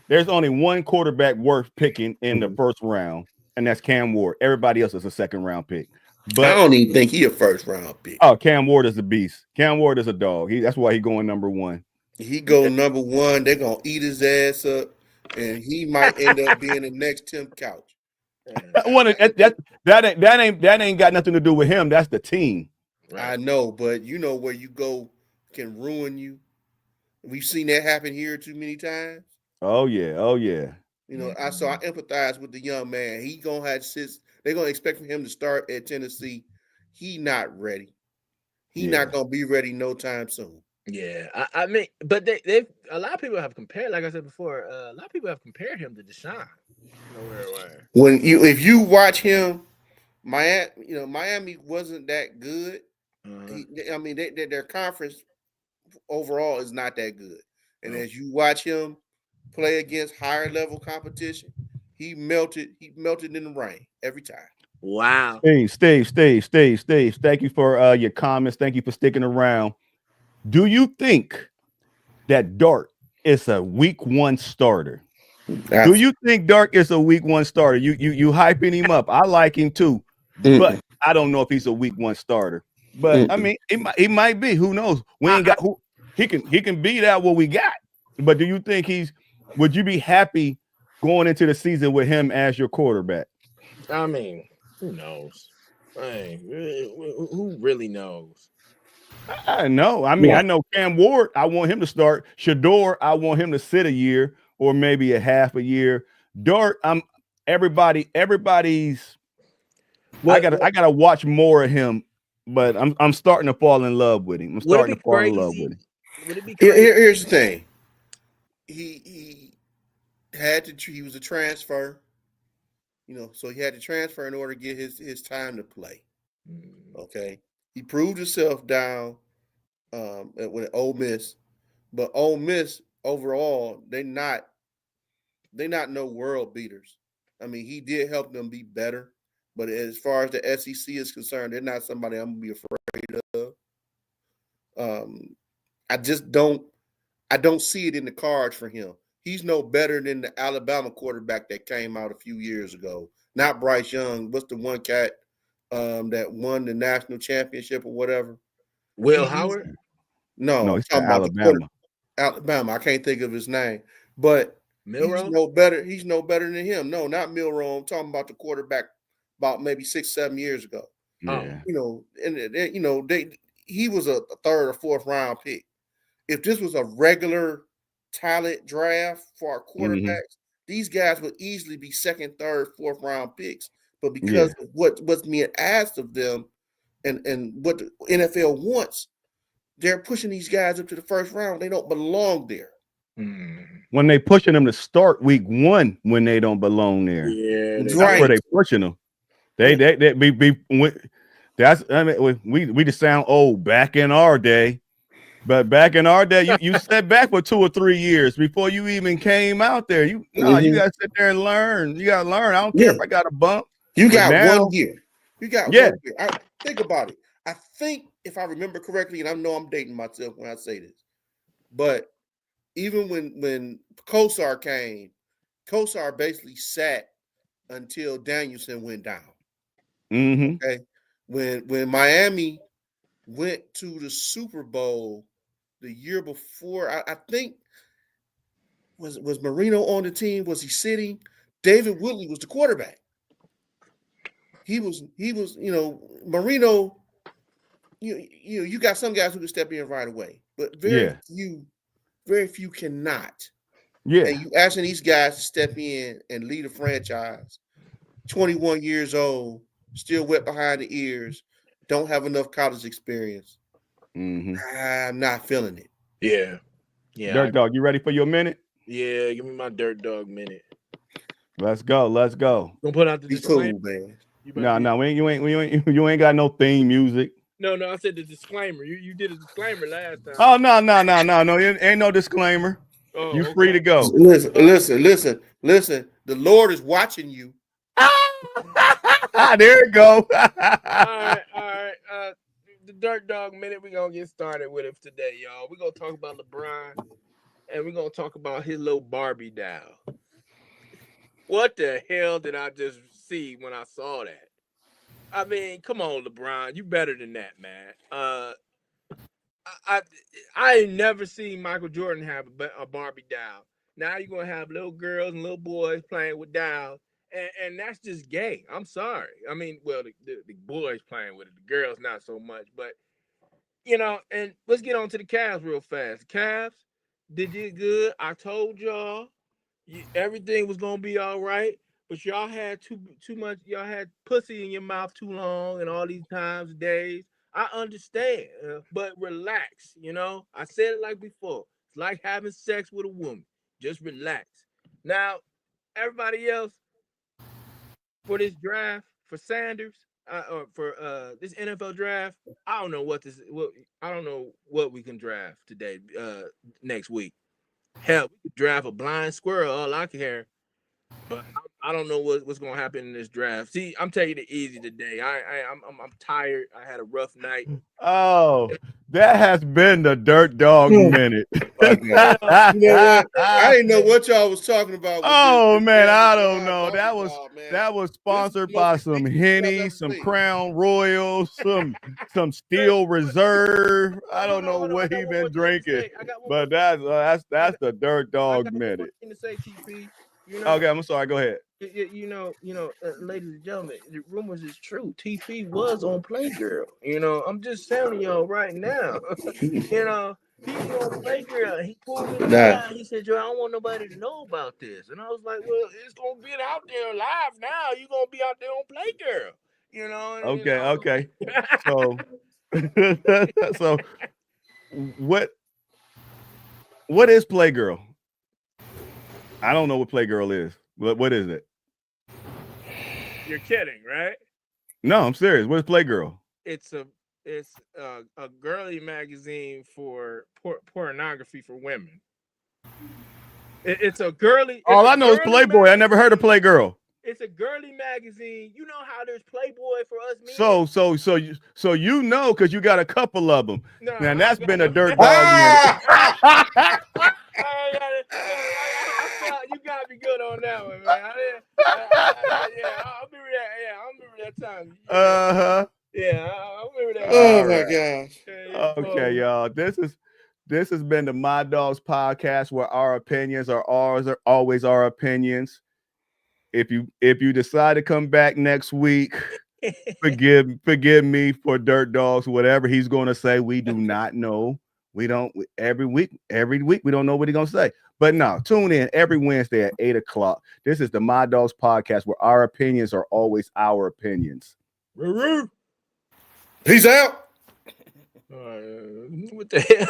There's only one quarterback worth picking in the first round, and that's Cam Ward. Everybody else is a second round pick. But I don't even think he a first round pick. Oh, Cam Ward is a beast. Cam Ward is a dog. That's why he going number one. He go number one. They're gonna eat his ass up, and he might end up being the next Tim Couch. That ain't got nothing to do with him. That's the team. I know, but you know where you go can ruin you. We've seen that happen here too many times. Oh yeah. You know, I empathize with the young man. He gonna have sits. They're gonna expect him to start at Tennessee. He not ready. He not gonna be ready no time soon. Yeah, I mean, but they've a lot of people have compared, like I said before, a lot of people have compared him to Deshaun. If you watch him, Miami wasn't that good. I mean, their conference overall is not that good. And as you watch him play against higher level competition, he melted in the rain every time. Wow. Steve. Thank you for your comments. Thank you for sticking around. Do you think that Dart is a week one starter? Do you think Dart is a week one starter? You hyping him up. I like him too, but I don't know if he's a week one starter. But I mean, it might be. Who knows? We ain't got who he can beat out what we got. But do you think would you be happy going into the season with him as your quarterback? I mean, who knows? Who really knows? I know. I mean, I know Cam Ward. I want him to start. Shador, I want him to sit a year or maybe a half a year. Dart, everybody's. I gotta watch more of him, but I'm starting to fall in love with him. I'm starting to fall in love with him. Would it be crazy? Here's the thing. He was a transfer, so he had to transfer in order to get his time to play. Okay. He proved himself down with Ole Miss, but Ole Miss overall, they're not no world beaters. I mean, he did help them be better, but as far as the SEC is concerned, they're not somebody I'm gonna be afraid of. I don't see it in the cards for him. He's no better than the Alabama quarterback that came out a few years ago. Not Bryce Young. What's the one cat that won the national championship or whatever? Will Howard? No, he's talking about Alabama. Alabama. I can't think of his name, but Milroe? He's no better than him. No, not Milroe. I'm talking about the quarterback about maybe 6-7 years ago. Yeah. He was a third or fourth round pick. If this was a regular talent draft for our quarterbacks, these guys would easily be second, third, fourth round picks. But because of what's being asked of them and what the NFL wants, they're pushing these guys up to the first round. They don't belong there. When they pushing them to start week one, when they don't belong there, that's where they pushing them. We just sound old back in our day. But back in our day, you sat back for 2 or 3 years before you even came out there. You got to sit there and learn. You got to learn. I don't care if I got a bump. You got 1 year. You got 1 year. Think about it. I think if I remember correctly, and I know I'm dating myself when I say this, but even when Kosar came, Kosar basically sat until Danielson went down. Okay. When Miami went to the Super Bowl the year before, I think was Marino on the team? Was he sitting? David Woodley was the quarterback. He was, Marino. You got some guys who can step in right away, but very few cannot. Yeah. And you asking these guys to step in and lead a franchise, 21 years old, still wet behind the ears, don't have enough college experience. I'm not feeling it. Yeah. Dirt Dog, you ready for your minute? Yeah, give me my Dirt Dog minute. Let's go. Gonna put out the Be disclaimer. cool, man. No, you ain't got no theme music. No, I said the disclaimer. You did a disclaimer last time. Oh no, ain't no disclaimer. Oh, You free to go. Listen. The Lord is watching you. There it go. All right. The Dirt Dog Minute. We're gonna get started with it today, y'all. We're gonna talk about LeBron, and we're gonna talk about his little Barbie doll. What the hell did I just see when I saw that? I mean, come on, LeBron, you better than that, man. I ain't never seen Michael Jordan have a Barbie doll. Now you're gonna have little girls and little boys playing with dolls, and that's just gay. I'm sorry. I mean, well, the boys playing with it, the girls not so much, but and let's get on to the Cavs real fast. The Cavs did good. I told y'all everything was gonna be all right, but y'all had too much. Y'all had pussy in your mouth too long, and all these times, days. I understand, but relax. I said it like before. It's like having sex with a woman. Just relax. Now, everybody else for this draft for Sanders, or for this NFL draft, I don't know I don't know what we can draft today. Next week. Hell, we could draft a blind squirrel, all I care. But I don't know what's gonna happen in this draft. See, I'm taking it easy today. I'm tired. I had a rough night. Oh, that has been the Dirt Dog Minute. I didn't know what y'all was talking about. Oh man, I don't know. That was sponsored by some Henny, some Crown Royal, some Steel Reserve. I don't know what he been drinking, but that's the Dirt Dog Minute. Okay, I'm sorry. Go ahead. Ladies and gentlemen, the rumors is true. TP was on Playgirl. I'm just telling y'all right now. He's on Playgirl. He pulled me aside. He said, "Joe, I don't want nobody to know about this." And I was like, "Well, it's gonna be out there live now. You're gonna be out there on Playgirl." Okay. So what is Playgirl? I don't know what Playgirl is. What is it? You're kidding, right? No, I'm serious. What is Playgirl? It's a girly magazine for pornography for women. It's a girly. All I know is Playboy. I never heard of Playgirl. It's a girly magazine. You know how there's Playboy for us men. So you know because you got a couple of them. Now that's been a Dirt Dog Minute. You got me good on that one, man. I remember that time. Yeah, I remember that. Oh my gosh. Okay, y'all. This has been the My Dogs podcast, where our opinions are always our opinions. If you decide to come back next week, forgive me for Dirt Dogs, whatever he's going to say. We do not know. We don't every week we don't know what he's gonna say. But no, tune in every Wednesday at 8:00. This is the My Dogs podcast, where our opinions are always our opinions. Peace out. What the hell?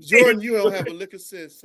Jordan, you don't have a lick of sense.